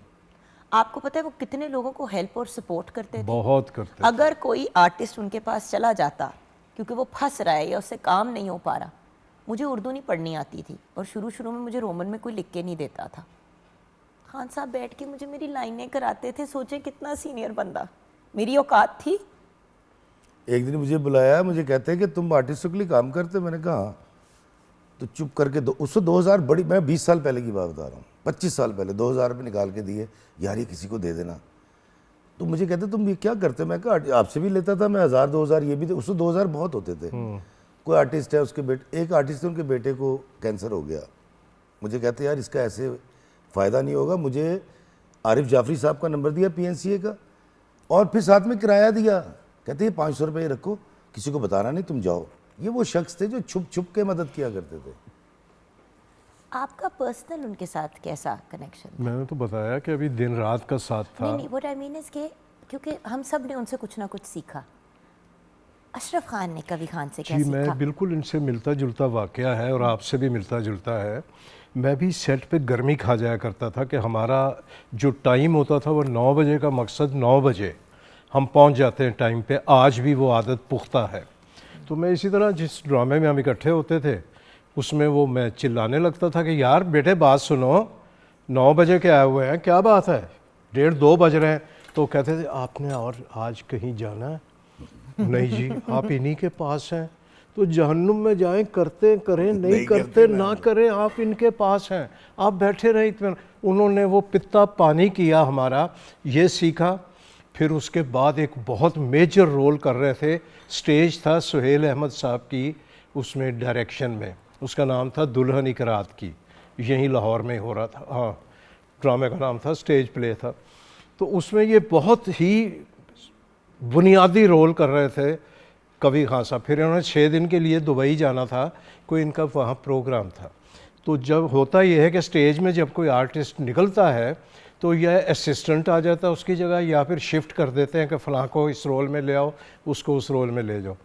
आपको पता है वो कितने लोगों को हेल्प और सपोर्ट करते थे? बहुत करते थे। अगर कोई आर्टिस्ट उनके पास चला जाता क्योंकि वो फंस रहा है या उससे काम नहीं हो पा रहा, मुझे उर्दू नहीं पढ़नी आती थी और शुरू में मुझे रोमन में कोई लिख के नहीं देता था, खान साहब बैठ के मुझे मेरी लाइनें कराते थे। सोचें कितना सीनियर बंदा, मेरी औकात थी। एक दिन मुझे बुलाया, मुझे कहते हैं कि तुम आर्टिस्टों के लिए काम करते? मैंने कहा हाँ। तो चुप करके उससे 2000 बड़ी, मैं 20 साल पहले की बात बता रहा हूँ, 25 साल पहले 2000 रुपये निकाल के दिए, यार ये किसी को दे देना। तो मुझे कहते तुम ये क्या करते? मैं कहा आपसे भी लेता था मैं 1000 2000, ये भी उससे 2000 बहुत होते थे। कोई आर्टिस्ट है, उसके बेटे, एक आर्टिस्ट है उनके बेटे को कैंसर हो गया, मुझे कहते यार इसका ऐसे फ़ायदा नहीं होगा। मुझे आरिफ जाफरी साहब का नंबर दिया PNCA का, और फिर साथ में किराया दिया। कहते ये 500 रुपये रखो, किसी को बताना नहीं, तुम जाओ। ये वो शख्स थे जो छुप छुप के मदद किया करते थे। आपका पर्सनल उनके साथ कैसा कनेक्शन? मैंने तो बताया कि अभी दिन रात का साथ था। नहीं, व्हाट आई मीन इज के क्योंकि हम सब ने उनसे कुछ ना कुछ सीखा। अशरफ खान ने कवि खान से क्या जी सीखा? मैं बिल्कुल इनसे मिलता जुलता वाक़या है और आपसे भी मिलता जुलता है। मैं भी सेट पे गर्मी खा जाया करता था कि हमारा जो टाइम होता था वो 9 बजे का मकसद 9 बजे हम पहुंच जाते हैं टाइम पे। आज भी वो आदत पुख्ता है। तो मैं इसी तरह जिस ड्रामे में हम इकट्ठे होते थे उसमें वो मैं चिल्लाने लगता था कि यार बेटे बात सुनो, 9 बजे के आए हुए हैं, क्या बात है, 1:30-2 बज रहे हैं। तो कहते थे आपने और आज कहीं जाना है? नहीं जी, आप इन्हीं के पास हैं, तो जहन्नुम में जाएं, करते करें, नहीं करते ना करें, आप इनके पास हैं, आप बैठे रहे इत्मीनान। उन्होंने वो पित्ता पानी किया हमारा, ये सीखा। फिर उसके बाद एक बहुत मेजर रोल कर रहे थे, स्टेज था सुहेल अहमद साहब की उसमें डायरेक्शन में, उसका नाम था दुल्हन एक रात की, यहीं लाहौर में हो रहा था। हाँ, ड्रामे का नाम था, स्टेज प्ले था। तो उसमें ये बहुत ही बुनियादी रोल कर रहे थे कवि खान साहब। फिर इन्होंने 6 दिन के लिए दुबई जाना था, कोई इनका वहाँ प्रोग्राम था। तो जब होता यह है कि स्टेज में जब कोई आर्टिस्ट निकलता है तो यह असिस्टेंट आ जाता है उसकी जगह, या फिर शिफ्ट कर देते हैं कि फ़लाँ को इस रोल में ले आओ, उसको उस रोल में ले जाओ।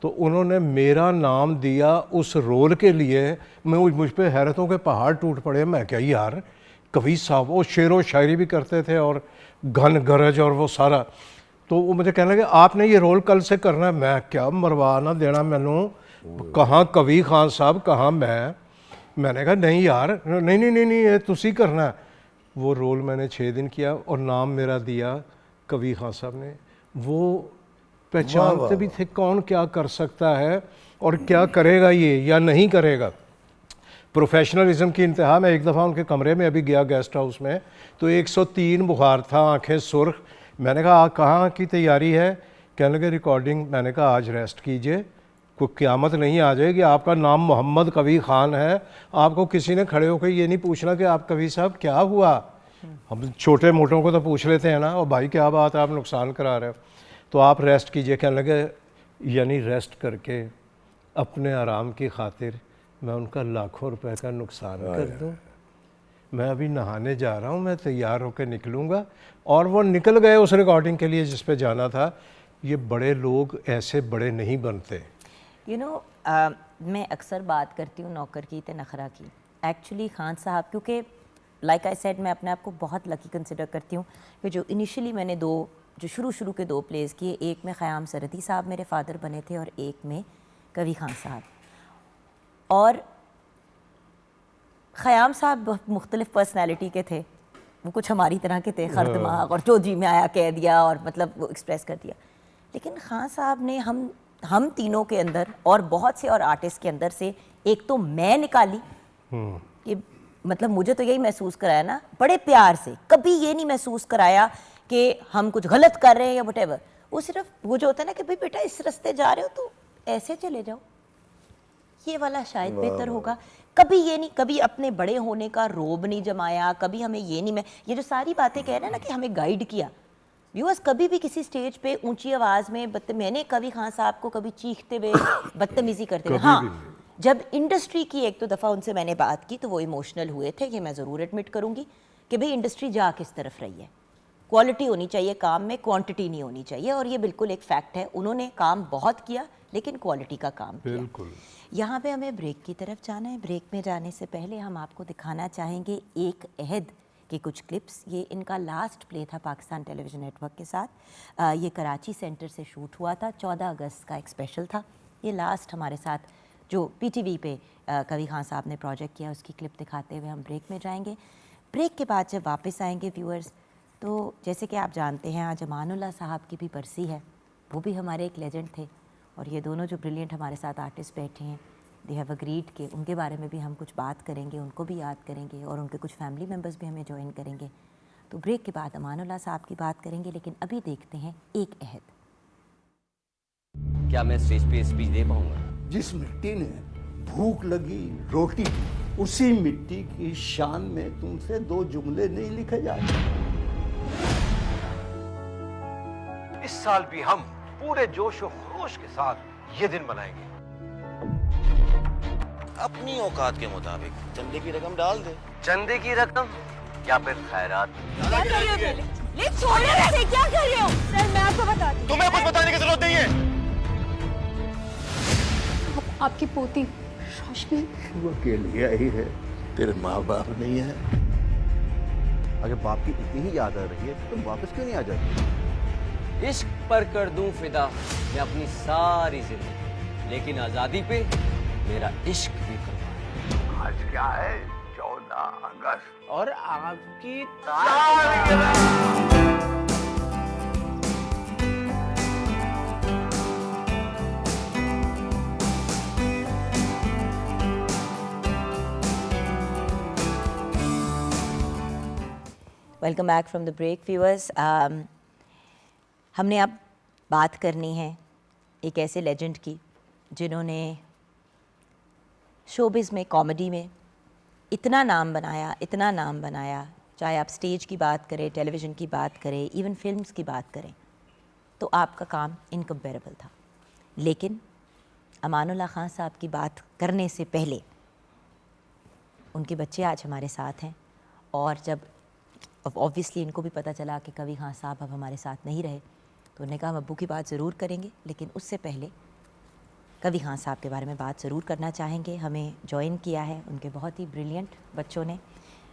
तो उन्होंने मेरा नाम दिया उस रोल के लिए। मुझ पे हैरतों के पहाड़ टूट पड़े। मैं क्या यार, कवि साहब वो शेर व शायरी भी करते थे और घन गरज और वो सारा। तो वो मुझे कहने लगे आपने ये रोल कल से करना है। मैं क्या मरवा ना देना मैनू, कहाँ कवि खान साहब, कहाँ मैंने कहा नहीं यार, नहीं ये तुसी करना है। वो रोल मैंने 6 दिन किया और नाम मेरा दिया कवि खान साहब ने। वो पहचानते भी थे कौन क्या कर सकता है और क्या करेगा ये या नहीं करेगा। प्रोफेशनलिज्म की इंतहा। मैं एक दफ़ा उनके कमरे में अभी गया गेस्ट हाउस में, तो 103 बुखार था, आंखें सुर्ख। मैंने कहा कहाँ की तैयारी है? कहने लगे रिकॉर्डिंग। मैंने कहा आज रेस्ट कीजिए, कोई क़यामत नहीं आ जाएगी, आपका नाम मोहम्मद कवी ख़ान है, आपको किसी ने खड़े होकर ये नहीं पूछना कि आप कवी साहब क्या हुआ। हम छोटे मोटों को तो पूछ लेते हैं ना, और भाई क्या बात है, आप नुकसान करा रहे हो, तो आप रेस्ट कीजिए। कहने लगे यानी रेस्ट करके अपने आराम की खातिर मैं उनका लाखों रुपए का नुकसान कर दूं। मैं अभी नहाने जा रहा हूं, मैं तैयार होकर निकलूँगा। और वो निकल गए उस रिकॉर्डिंग के लिए जिस पे जाना था। ये बड़े लोग ऐसे बड़े नहीं बनते। मैं अक्सर बात करती हूँ नौकर की ते नखरा की। एक्चुअली खान साहब, क्योंकि लाइक आई सेड, मैं अपने आप को बहुत लकी कंसिडर करती हूँ कि जो इनिशियली मैंने जो शुरू के दो प्लेस किए, एक में ख़याम सरहदी साहब मेरे फादर बने थे और एक में कवी खान साहब। और ख़याम साहब बहुत मुख्तलिफ़ पर्सनैलिटी के थे, वो कुछ हमारी तरह के थे, हर दिमाग और जो जी में आया कह दिया और मतलब वो एक्सप्रेस कर दिया। लेकिन खान साहब ने हम तीनों के अंदर और बहुत से और आर्टिस्ट के अंदर से एक तो मैं निकाली कि मतलब मुझे तो यही महसूस कराया ना बड़े प्यार से, कभी ये नहीं महसूस कराया कि हम कुछ गलत कर रहे हैं या व्हाटएवर। वो सिर्फ वो जो होता है ना कि भाई बेटा इस रास्ते जा रहे हो तो ऐसे चले जाओ, ये वाला शायद बेहतर होगा। कभी ये नहीं, कभी अपने बड़े होने का रोब नहीं जमाया, कभी हमें ये नहीं, मैं ये जो सारी बातें कह रहे हैं ना कि हमें गाइड किया व्यूअर्स, कभी भी किसी स्टेज पे ऊंची आवाज़ में मैंने कभी खान साहब को कभी चीखते हुए बदतमीजी करते हुए, हाँ जब इंडस्ट्री की एक तो दफ़ा उनसे मैंने बात की तो वो इमोशनल हुए थे, कि मैं ज़रूर एडमिट करूँगी कि भाई इंडस्ट्री जा किस तरफ रही है। क्वालिटी होनी चाहिए काम में, क्वांटिटी नहीं होनी चाहिए, और ये बिल्कुल एक फैक्ट है। उन्होंने काम बहुत किया लेकिन क्वालिटी का काम किया। यहाँ पे हमें ब्रेक की तरफ जाना है। ब्रेक में जाने से पहले हम आपको दिखाना चाहेंगे एक अहद के कुछ क्लिप्स। ये इनका लास्ट प्ले था पाकिस्तान टेलीविज़न नेटवर्क के साथ। ये कराची सेंटर से शूट हुआ था, 14 अगस्त का एक स्पेशल था। ये लास्ट हमारे साथ जो PTV पे कवी खान साहब ने प्रोजेक्ट किया, उसकी क्लिप दिखाते हुए हम ब्रेक में जाएंगे। ब्रेक के बाद जब वापस आएंगे व्यूअर्स, तो जैसे कि आप जानते हैं आज अमानुल्लाह साहब की भी बरसी है, वो भी हमारे एक लेजेंड थे। और ये दोनों जो ब्रिलियंट हमारे साथ आर्टिस्ट बैठे हैं, दे हैव अग्रीड के उनके बारे में भी हम कुछ बात करेंगे, उनको भी याद करेंगे और उनके कुछ फैमिली मेम्बर्स भी हमें ज्वाइन करेंगे। तो ब्रेक के बाद अमानुल्लाह साहब की बात करेंगे, लेकिन अभी देखते हैं एक अहद। क्या मैं स्टेज पे स्पीच दे पाऊंगा? जिस मिट्टी ने भूख लगी रोटी, उसी मिट्टी की शान में तुमसे 2 जुमले नहीं लिखे जाते। इस साल भी हम पूरे जोश और खरोश के साथ ये दिन मनाएंगे। अपनी औकात के मुताबिक चंदे की रकम डाल दे। चंदे की रकम या फिर खैरात? क्या कर रहे हो? क्या कर रहे हो सर? मैं आपको बताती हूँ। तुम्हें कुछ बताने की जरूरत नहीं है। आपकी पोती रोशनी वो अकेली आई है, तेरे माँ बाप नहीं है। अगर बाप की इतनी ही याद आ रही है तो तुम वापस क्यों नहीं आ जाती? इश्क पर कर दूं फिदा मैं अपनी सारी जिंदगी, लेकिन आजादी पे मेरा इश्क भी करवा। आज क्या है? 14 अगस्त और आपकी welcome back from the break viewers. हमने अब बात करनी है एक ऐसे लेजेंड की जिन्होंने शोबिज़ में, कॉमेडी में इतना नाम बनाया, चाहे आप स्टेज की बात करें, टेलीविज़न की बात करें, इवन फिल्म्स की बात करें, तो आपका काम इनकम्पेरेबल था। लेकिन अमानुल्लाह खान साहब की बात करने से पहले उनके बच्चे आज हमारे साथ हैं, और जब ऑब्वियसली इनको भी पता चला कि कवी खान साहब अब हमारे साथ नहीं रहे, तो उन्होंने कहा हम अब्बू की बात ज़रूर करेंगे, लेकिन उससे पहले कवी खान साहब के बारे में बात ज़रूर करना चाहेंगे। हमें ज्वाइन किया है उनके बहुत ही ब्रिलियंट बच्चों ने।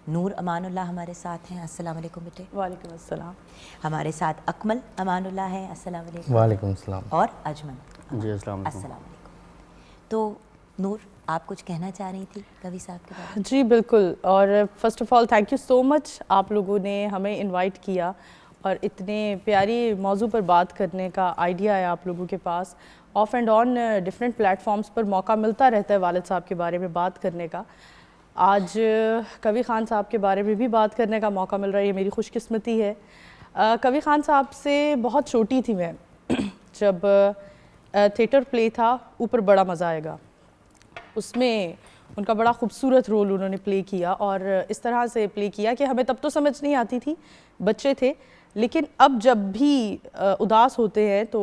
नूर अमानुल्लाह हमारे साथ हैं, अस्सलाम वालेकुम बेटे। वालेकुम अस्सलाम। हमारे साथ अकमल अमानुल्लाह हैं, अस्सलाम वालेकुम। वालेकुम अस्सलाम। और अजमन जी अस्सलाम वालेकुम। अस्सलाम वालेकुम। तो नूर, आप कुछ कहना चाह रही थी कवि साहब के बारे में? जी बिल्कुल, और first of all thank you so much, आप लोगों ने हमें इनवाइट किया और इतने प्यारी मौजू पर बात करने का आइडिया है आप लोगों के पास। Off and on different platforms पर मौका मिलता रहता है वालिद साहब के बारे में बात करने का। आज कवी खान साहब के बारे में भी बात करने का मौका मिल रहा है, ये मेरी खुशकिस्मती है। कवी खान साहब से बहुत छोटी थी मैं जब थिएटर प्ले था ऊपर बड़ा मज़ा आएगा, उसमें उनका बड़ा खूबसूरत रोल उन्होंने प्ले किया और इस तरह से प्ले किया कि हमें तब तो समझ नहीं आती थी, बच्चे थे, लेकिन अब जब भी उदास होते हैं तो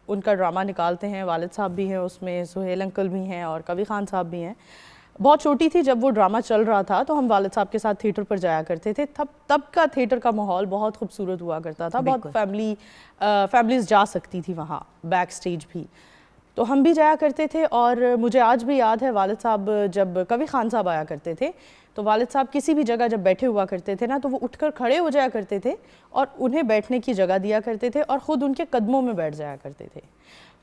उनका ड्रामा निकालते हैं। वालिद साहब भी हैं उसमें, सुहेल अंकल भी हैं और कवि खान साहब भी हैं। बहुत छोटी थी जब वो ड्रामा चल रहा था तो हम वालिद साहब के साथ थिएटर पर जाया करते थे। तब का थिएटर का माहौल बहुत खूबसूरत हुआ करता था, बहुत फैमिलीज जा सकती थी वहाँ बैक स्टेज भी, तो हम भी जाया करते थे। और मुझे आज भी याद है वालिद साहब जब कवि खान साहब आया करते थे तो वालिद साहब किसी भी जगह जब बैठे हुआ करते थे ना तो वो उठकर खड़े हो जाया करते थे और उन्हें बैठने की जगह दिया करते थे और ख़ुद उनके कदमों में बैठ जाया करते थे।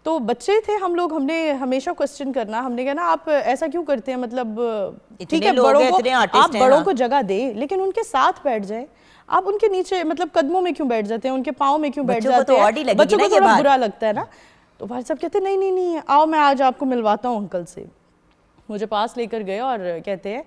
तो बच्चे थे हम लोग, हमने हमेशा क्वेश्चन करना, हमने कहा ना आप ऐसा क्यों करते हैं, मतलब ठीक है बड़ों को जगह दे लेकिन उनके साथ बैठ जाए, आप उनके नीचे मतलब कदमों में क्यों बैठ जाते हैं, उनके पाँव में क्यों बैठ जाते हैं, बच्चों को थोड़ा बुरा लगता है ना। तो भाई साहब कहते नहीं आओ मैं आज आपको मिलवाता हूँ अंकल से। मुझे पास लेकर गए और कहते हैं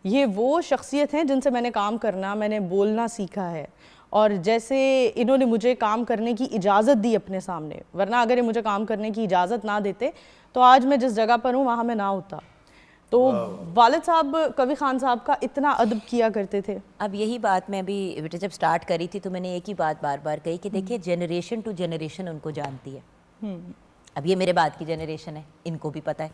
ये वो शख्सियत हैं जिनसे मैंने काम करना, मैंने बोलना सीखा है और जैसे इन्होंने मुझे काम करने की इजाज़त दी अपने सामने, वरना अगर ये मुझे काम करने की इजाज़त ना देते तो आज मैं जिस जगह पर हूँ वहाँ मैं ना होता। तो वालिद साहब कवि खान साहब का इतना अदब किया करते थे। अब यही बात मैं अभी बेटा जब स्टार्ट करी थी तो मैंने एक ही बात बार बार कही कि देखिए जनरेशन टू जनरेशन उनको जानती है। अब ये मेरे बाद की जनरेशन है, इनको भी पता है,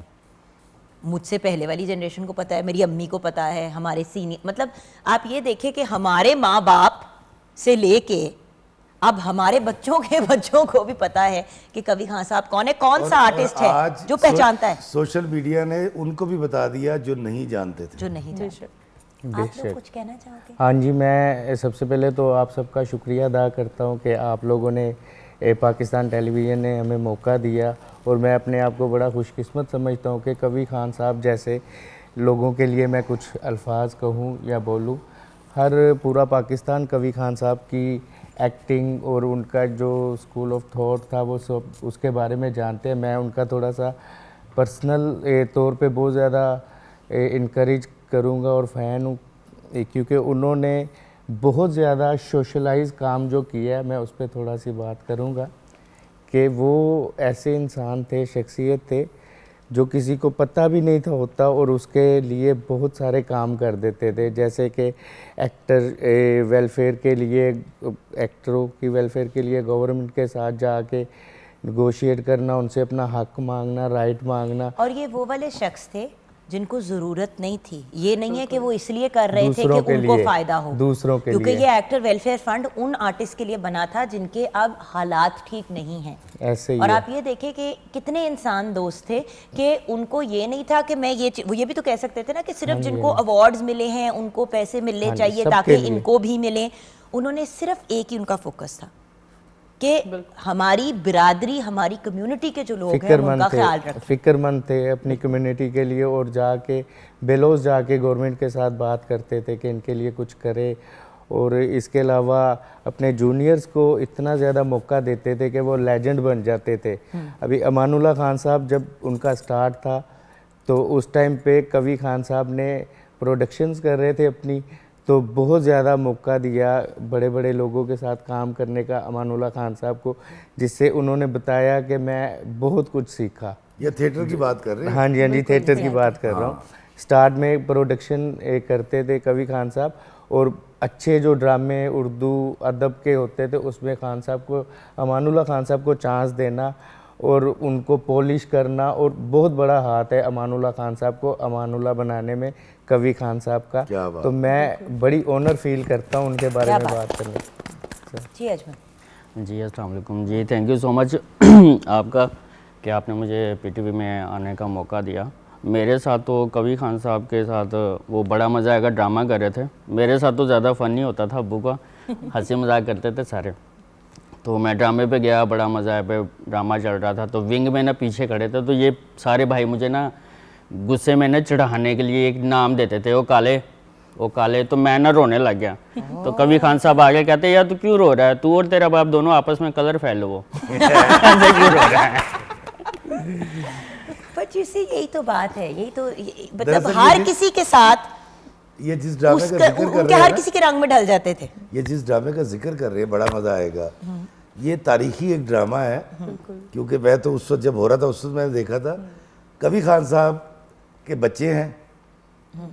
मुझसे पहले वाली जनरेशन को पता है, मेरी अम्मी को पता है, हमारे सीनियर, मतलब आप ये देखें कि हमारे माँ बाप से लेके अब हमारे बच्चों के बच्चों को भी पता है कि कवि खान साहब कौन है, कौन सा आर्टिस्ट है जो पहचानता है। सोशल मीडिया ने उनको भी बता दिया जो नहीं जानते थे, जो नहीं जानते। आप लोग कुछ कहना चाहोगे? हाँ जी, मैं सबसे पहले तो आप सबका शुक्रिया अदा करता हूँ कि आप लोगों ने पाकिस्तान टेलीविज़न ने हमें मौका दिया और मैं अपने आप को बड़ा खुशकिस्मत समझता हूँ कि कवि खान साहब जैसे लोगों के लिए मैं कुछ अल्फाज कहूँ या बोलूँ। हर पूरा पाकिस्तान कवि खान साहब की एक्टिंग और उनका जो स्कूल ऑफ थॉट था वो सब उसके बारे में जानते हैं। मैं उनका थोड़ा सा पर्सनल तौर पे बहुत ज़्यादा इनकरेज करूँगा और फ़ैन हूँ क्योंकि उन्होंने बहुत ज़्यादा सोशलाइज काम जो किया है, मैं उस पर थोड़ा सी बात करूँगा कि वो ऐसे इंसान थे, शख्सियत थे जो किसी को पता भी नहीं था होता और उसके लिए बहुत सारे काम कर देते थे। जैसे कि एक्टर वेलफेयर के लिए, एक्टरों की वेलफेयर के लिए गवर्नमेंट के साथ जाके नेगोशिएट करना, उनसे अपना हक मांगना, राइट मांगना। और ये वो वाले शख्स थे जिनको ज़रूरत नहीं थी, ये नहीं है कि वो इसलिए कर रहे थे कि उनको फ़ायदा हो दूसरों के लिए, क्योंकि ये एक्टर वेलफेयर फंड उन आर्टिस्ट के लिए बना था जिनके अब हालात ठीक नहीं हैं। ऐसे ही और आप ये देखें कि कितने इंसान दोस्त थे कि उनको ये नहीं था कि मैं वो ये भी तो कह सकते थे ना कि सिर्फ जिनको अवार्ड्स मिले हैं उनको पैसे मिलने चाहिए ताकि इनको भी मिले। उन्होंने सिर्फ एक ही उनका फोकस था कि हमारी बिरादरी, हमारी कम्युनिटी के जो लोग हैं उनका ख्याल रखें। फिक्रमंद थे अपनी कम्युनिटी के लिए और जाके बेलोस जाके गवर्नमेंट के साथ बात करते थे कि इनके लिए कुछ करे। और इसके अलावा अपने जूनियर्स को इतना ज़्यादा मौका देते थे कि वो लेजेंड बन जाते थे। अभी अमानुल्लाह खान साहब जब उनका स्टार्ट था तो उस टाइम पे कवि खान साहब ने प्रोडक्शंस कर रहे थे अपनी, तो बहुत ज़्यादा मौका दिया बड़े बड़े लोगों के साथ काम करने का अमानुल्लाह खान साहब को, जिससे उन्होंने बताया कि मैं बहुत कुछ सीखा। ये थिएटर की बात कर रहे हैं? हाँ जी, हाँ जी, थिएटर की बात कर रहा हूँ। स्टार्ट में प्रोडक्शन करते थे कवि खान साहब और अच्छे जो ड्रामे उर्दू अदब के होते थे उसमें खान साहब को, अमानुल्लाह खान साहब को चांस देना और उनको पॉलिश करना, और बहुत बड़ा हाथ है अमानुल्लाह खान साहब को अमानुल्लाह बनाने में कवि खान साहब का। तो मैं बड़ी ऑनर फील करता हूँ उनके बारे में बात करने। जी अजमल जी, अस्सलाम वालेकुम जी, थैंक यू सो मच आपका कि आपने मुझे पीटीवी में आने का मौका दिया। मेरे साथ तो कवि खान साहब के साथ वो बड़ा मज़ा आएगा ड्रामा कर रहे थे, मेरे साथ तो ज़्यादा फ़नी होता था, अब्बू का हंसी मजाक करते थे सारे। तो मैं ड्रामे पे गया, बड़ा मज़ा आया, पे ड्रामा चल रहा था तो विंग में ना पीछे खड़े थे, तो ये सारे भाई मुझे ना गुस्से में ना चढ़ाने के लिए एक नाम देते थे, वो काले, तो मैं ना रोने लग गया। तो कवि खान साहब आगे कहते यार तू क्यों रो रहा है, तू और तेरा बाप दोनों आपस में कलर फैल लो ऐसे क्यों रो रहा है। बट यू सी यही तो बात है, यही तो मतलब हर किसी के साथ ये जिस ड्रामे का जिक्र कर रहे हैं, हर किसी के रंग में ढल जाते थे। ये जिस ड्रामे का जिक्र कर रहे हैं बड़ा मजा आएगा, ये तारीखी एक ड्रामा है, क्योंकि मैं तो उस वक्त जब हो रहा था उस वक्त मैंने देखा था। कभी खान साहब के बच्चे हैं,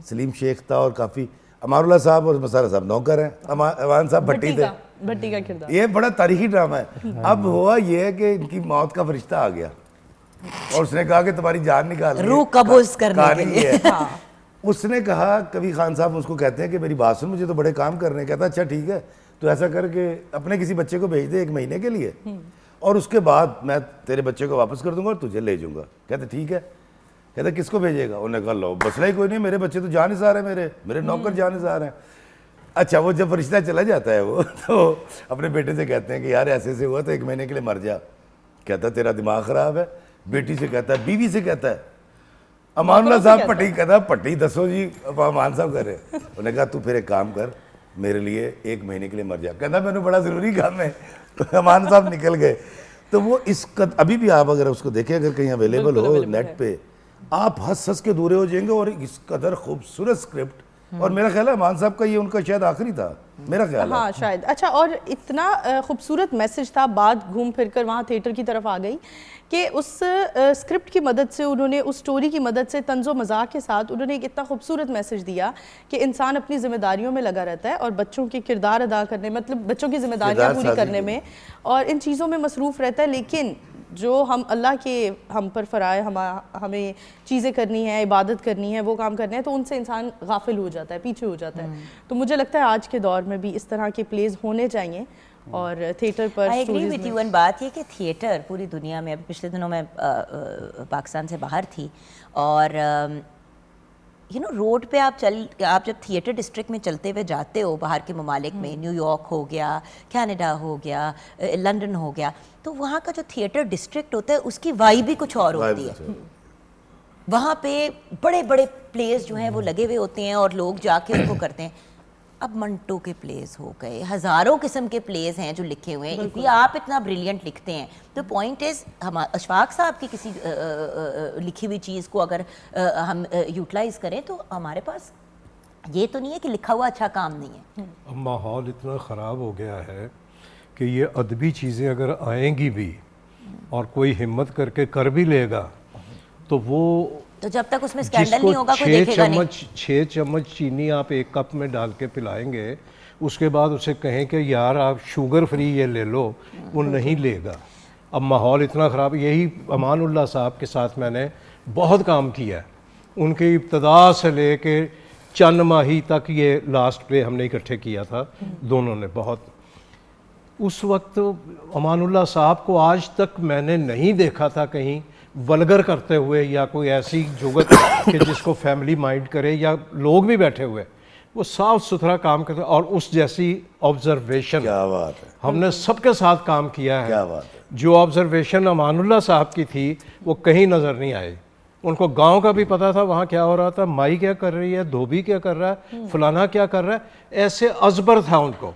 सलीम शेख था और काफ़ी अमारुल्लाह साहब और मसारा साहब नौकर हैं, अमान साहब भट्टी थे। भट्टी का किरदार, ये बड़ा तारीखी ड्रामा है। अब हुआ ये है कि इनकी मौत का फरिश्ता आ गया और उसने कहा कि तुम्हारी जान निकाल, रूह कबूज करने के लिए। है। उसने कहा, कभी खान साहब उसको कहते हैं कि मेरी बात सुन, मुझे तो बड़े काम करने। कहता अच्छा ठीक है, तो ऐसा करके अपने किसी बच्चे को भेज दे 1 महीने के लिए, और उसके बाद मैं तेरे बच्चे को वापस कर दूंगा और तुझे ले जाऊंगा। कहते ठीक है। कहते किसको भेजेगा? उन्होंने कहा लो मसला ही कोई नहीं, मेरे बच्चे तो जानिसार हैं, मेरे नौकर जानिसार हैं। अच्छा, वो जब रिश्ता चला जाता है वो तो अपने बेटे से कहते हैं कि यार ऐसे ऐसे हुआ तो 1 महीने के लिए मर जा। कहता तेरा दिमाग ख़राब है। बेटी से कहता है, बीवी से कहता है, अमानुल्लाह साहब पट्टी कहता, पट्टी दसो जी अमान साहब करे। उन्होंने कहा तू फिर एक काम कर, मेरे लिए 1 महीने के लिए मर जा। कहता मैंने बड़ा ज़रूरी काम है। तो अमान साहब निकल गए। तो वो अभी भी आप अगर उसको देखें, अगर कहीं अवेलेबल हो नेट पे, आप हंस हंस के दूरे हो जाएंगे। और इस कदर खूबसूरत स्क्रिप्ट, और मेरा ख्याल है अमान साहब का ये उनका शायद आखिरी था, मेरा ख्याल है। हाँ शायद। अच्छा, और इतना खूबसूरत मैसेज था, बात घूम फिर कर वहाँ थिएटर की तरफ आ गई कि उस स्क्रिप्ट की मदद से उन्होंने, उस स्टोरी की मदद से तंज़ो मज़ाक के साथ उन्होंने एक इतना खूबसूरत मैसेज दिया कि इंसान अपनी जिम्मेदारियों में लगा रहता है और बच्चों के किरदार अदा करने, मतलब बच्चों की जिम्मेदारियाँ पूरी करने में और इन चीज़ों में मसरूफ़ रहता है। लेकिन जो हम अल्लाह के हम पर फ़राए हमें चीज़ें करनी है, इबादत करनी है, वो काम करने हैं, तो उनसे इंसान गाफिल हो जाता है, पीछे हो जाता है। तो मुझे लगता है आज के दौर में भी इस तरह के प्लेज होने चाहिए और थिएटर पर। I agree with you. बात ये कि थिएटर पूरी दुनिया में, अभी पिछले दिनों मैं पाकिस्तान से बाहर थी और रोड पे आप जब थिएटर डिस्ट्रिक्ट में चलते हुए जाते हो बाहर के ममालिक में, न्यूयॉर्क हो गया, कनाडा हो गया, लंदन हो गया, तो वहाँ का जो थिएटर डिस्ट्रिक्ट होता है उसकी वाइब भी कुछ और होती है। वहाँ पे बड़े बड़े प्लेस जो हैं वो लगे हुए होते हैं और लोग जाके उनको करते हैं। अब मंटो के प्लेस हो गए, हज़ारों किस्म के प्लेस हैं जो लिखे हुए हैं। यदि आप इतना ब्रिलियंट लिखते हैं तो पॉइंट इज़, हम अशफाक साहब की किसी लिखी हुई चीज़ को अगर हम यूटिलाइज़ करें तो हमारे पास ये तो नहीं है कि लिखा हुआ अच्छा काम नहीं है। अब माहौल इतना ख़राब हो गया है कि ये अदबी चीज़ें अगर आएंगी भी और कोई हिम्मत करके कर भी लेगा तो वो, तो जब तक उसमें स्कैंडल नहीं होगा कोई देखेगा नहीं। 6 चम्मच चीनी आप 1 कप में डाल के पिलाएंगे, उसके बाद उसे कहें कि यार आप शुगर फ्री ये ले लो, वो नहीं लेगा। अब माहौल इतना ख़राब। यही अमानुल्लाह साहब के साथ मैंने बहुत काम किया है। उनके इब्तदा से ले के चंद माही तक ये लास्ट प्ले हमने इकट्ठे किया था दोनों ने। बहुत उस वक्त अमानुल्लाह साहब को आज तक मैंने नहीं देखा था कहीं वल्गर करते हुए या कोई ऐसी जुगत कि जिसको फैमिली माइंड करे, या लोग भी बैठे हुए वो साफ सुथरा काम करते। और उस जैसी ऑब्जर्वेशन, क्या बात है, हमने सबके साथ काम किया है। क्या बात है। जो ऑब्जर्वेशन अमानुल्लाह साहब की थी वो कहीं नज़र नहीं आई। उनको गांव का भी पता था वहाँ क्या हो रहा था, माई क्या कर रही है, धोबी क्या कर रहा है, फलाना क्या कर रहा है, ऐसे अजबर था उनको।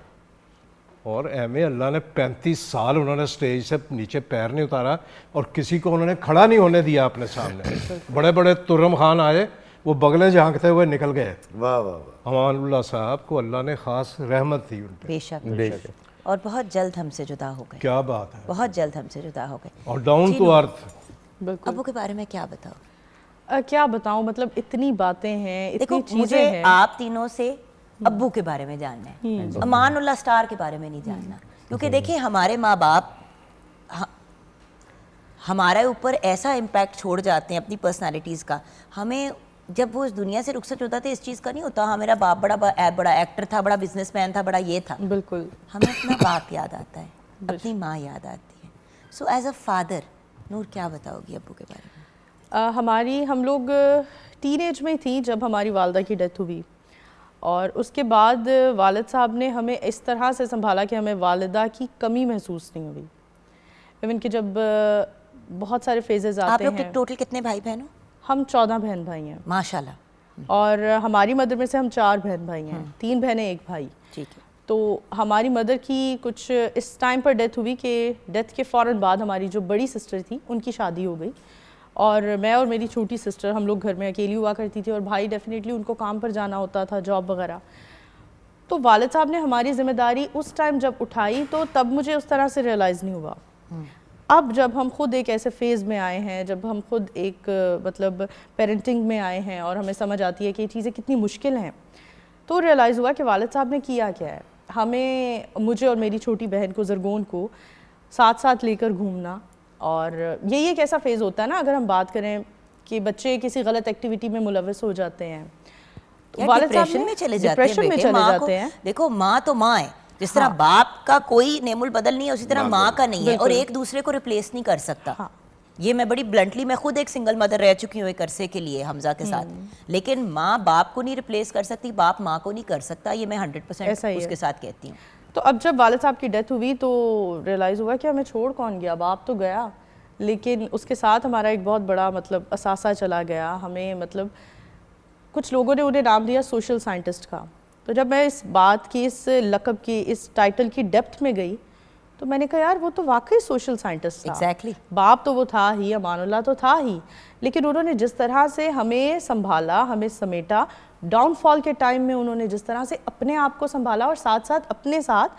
और एम.ए. अल्लाह ने 35 साल उन्होंने स्टेज से नीचे पैर नहीं उतारा और किसी को उन्होंने खड़ा नहीं होने दिया अपने सामने। बड़े बड़े तुर्रम खान आए, वो बगले झांकते हुए निकल गए। वाह वाह वाह। अमानुल्लाह साहब को अल्लाह ने ख़ास रहमत थी उन पे। बेशक। और बहुत जल्द हमसे जुदा हो गए। क्या बात है, बहुत जल्द हमसे जुदा हो गए और डाउन टू अर्थ। अबू के बारे में क्या बताओ? क्या बताऊं, मतलब इतनी बातें हैं, इतनी चीज़ें हैं। आप तीनों से अब्बू के बारे में जानना है, अमानुल्लाह स्टार के बारे में नहीं जानना, क्योंकि देखिए हमारे माँ बाप हमारे ऊपर ऐसा इम्पैक्ट छोड़ जाते हैं अपनी पर्सनालिटीज़ का। हमें जब वो इस दुनिया से रुखसत होता था इस चीज़ का नहीं होता, हाँ मेरा बाप बड़ा एक्टर था, बड़ा बिजनेसमैन था, बड़ा ये था। बिल्कुल। हमें अपना बाप याद आता है, अपनी माँ याद आती है। सो एज अ फादर नूर क्या बताओगी अब्बू के बारे में? हम लोग टीनेज में थी जब हमारी वालदा की डेथ हुई, और उसके बाद वालिद साहब ने हमें इस तरह से संभाला कि हमें वालिदा की कमी महसूस नहीं हुई। इवन कि जब बहुत सारे फेजेस आते हैं। आप लोग टोटल कितने भाई बहन हो? हम 14 बहन भाई हैं माशाल्लाह। और हमारी मदर में से हम 4 बहन भाई हैं, 3 बहनें 1 भाई। ठीक है। तो हमारी मदर की कुछ इस टाइम पर डेथ हुई कि डेथ के फ़ौरन बाद हमारी जो बड़ी सिस्टर थी उनकी शादी हो गई, और मैं और मेरी छोटी सिस्टर हम लोग घर में अकेली हुआ करती थी, और भाई डेफिनेटली उनको काम पर जाना होता था, जॉब वगैरह। तो वालिद साहब ने हमारी जिम्मेदारी उस टाइम जब उठाई तो तब मुझे उस तरह से रियलाइज़ नहीं हुआ। अब जब हम खुद एक ऐसे फेज़ में आए हैं, जब हम खुद एक मतलब पेरेंटिंग में आए हैं और हमें समझ आती है कि ये चीज़ें कितनी मुश्किल हैं, तो रियलाइज़ हुआ कि वालिद साहब ने किया क्या है। हमें, मुझे और मेरी छोटी बहन को, ज़रगोन को साथ साथ लेकर घूमना, और यही एक ऐसा फेज़ होता है ना, अगर हम बात करें कि बच्चे किसी गलत एक्टिविटी में मुलविस हो जाते हैं, डिप्रेशन में चले जाते हैं। देखो माँ तो माँ है, जिस तरह बाप का कोई नेमुल बदल नहीं है उसी तरह माँ का नहीं है, और एक दूसरे को रिप्लेस नहीं कर सकता। ये मैं बड़ी ब्लंटली, मैं खुद एक सिंगल मदर रह चुकी हूँ एक अरसे के लिए हमजा के साथ, लेकिन माँ बाप को नहीं रिप्लेस कर सकती, बाप माँ को नहीं कर सकता, ये मैं 100% उसके साथ कहती हूँ। तो अब जब वालिद साहब की डेथ हुई तो रियलाइज़ हुआ कि हमें छोड़ कौन गया, बाप तो गया, लेकिन उसके साथ हमारा एक बहुत बड़ा मतलब असासा चला गया। हमें मतलब कुछ लोगों ने उन्हें नाम दिया सोशल साइंटिस्ट का। तो जब मैं इस बात की, इस लक़ब की, इस टाइटल की डेप्थ में गई तो मैंने कहा यार वो तो वाकई सोशल साइंटिस्ट था। Exactly. बाप तो वो था ही, अमानुल्लाह तो था ही, लेकिन उन्होंने जिस तरह से हमें संभाला, हमें समेटा, डाउनफॉल के टाइम में उन्होंने जिस तरह से अपने आप को संभाला और साथ साथ अपने साथ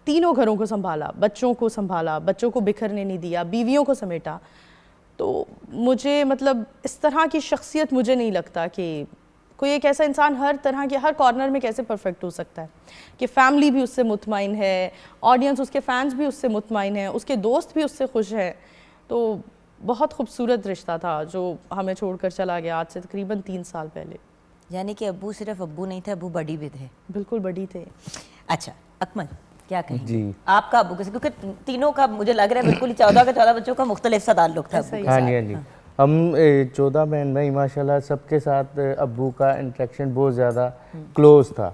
तीनों घरों को संभाला, बच्चों को संभाला, बच्चों को बिखरने नहीं दिया, बीवियों को समेटा, तो मुझे मतलब इस तरह की शख्सियत मुझे नहीं लगता कि कोई एक ऐसा इंसान हर तरह के हर कॉर्नर में कैसे परफेक्ट हो सकता है कि फैमिली भी उससे मुतमईन है, ऑडियंस, उसके फैंस भी उससे मुतमईन है, उसके दोस्त भी उससे खुश हैं। तो बहुत खूबसूरत रिश्ता था जो हमें छोड़कर चला गया आज से तकरीबन 3 साल पहले। यानी कि अब्बू सिर्फ अब्बू नहीं थे, अब्बू बड़ी भी थे। बिल्कुल बड़ी थे। अच्छा अकमल क्या कहें जी, आपका अब्बू कैसे, क्योंकि तीनों का मुझे लग रहा है बिल्कुल 14 बच्चों का मुख्तलिफ सा ताल्लुक था अब्बू के हाँ साथ। जी हाँ जी, हम 14 बहन भाई माशाल्लाह सबके साथ अब्बू का इंटरेक्शन बहुत ज़्यादा क्लोज था।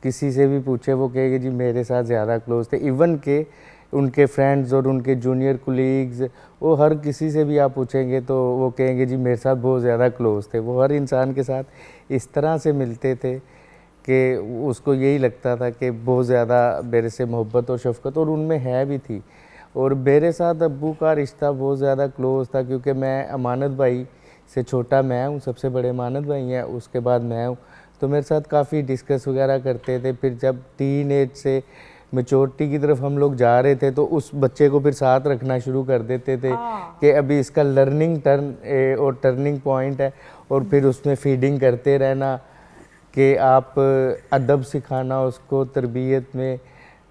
किसी से भी पूछे वो कहेंगे जी मेरे साथ ज़्यादा क्लोज थे, इवन के उनके फ्रेंड्स और उनके जूनियर कोलीग्स, वो हर किसी से भी आप पूछेंगे तो वो कहेंगे जी मेरे साथ बहुत ज़्यादा क्लोज थे। वो हर इंसान के साथ इस तरह से मिलते थे कि उसको यही लगता था कि बहुत ज़्यादा मेरे से मोहब्बत और शफ़क़त, और उनमें है भी थी। और मेरे साथ अब्बू का रिश्ता बहुत ज़्यादा क्लोज था क्योंकि मैं अमानत भाई से छोटा मैं हूँ, सबसे बड़े अमानत भाई हैं, उसके बाद मैं हूँ, तो मेरे साथ काफ़ी डिस्कस वगैरह करते थे। फिर जब टीन एज से मैच्योरिटी की तरफ हम लोग जा रहे थे तो उस बच्चे को फिर साथ रखना शुरू कर देते थे कि अभी इसका लर्निंग टर्न और टर्निंग पॉइंट है, और फिर उसमें फीडिंग करते रहना कि आप अदब सिखाना उसको, तरबियत में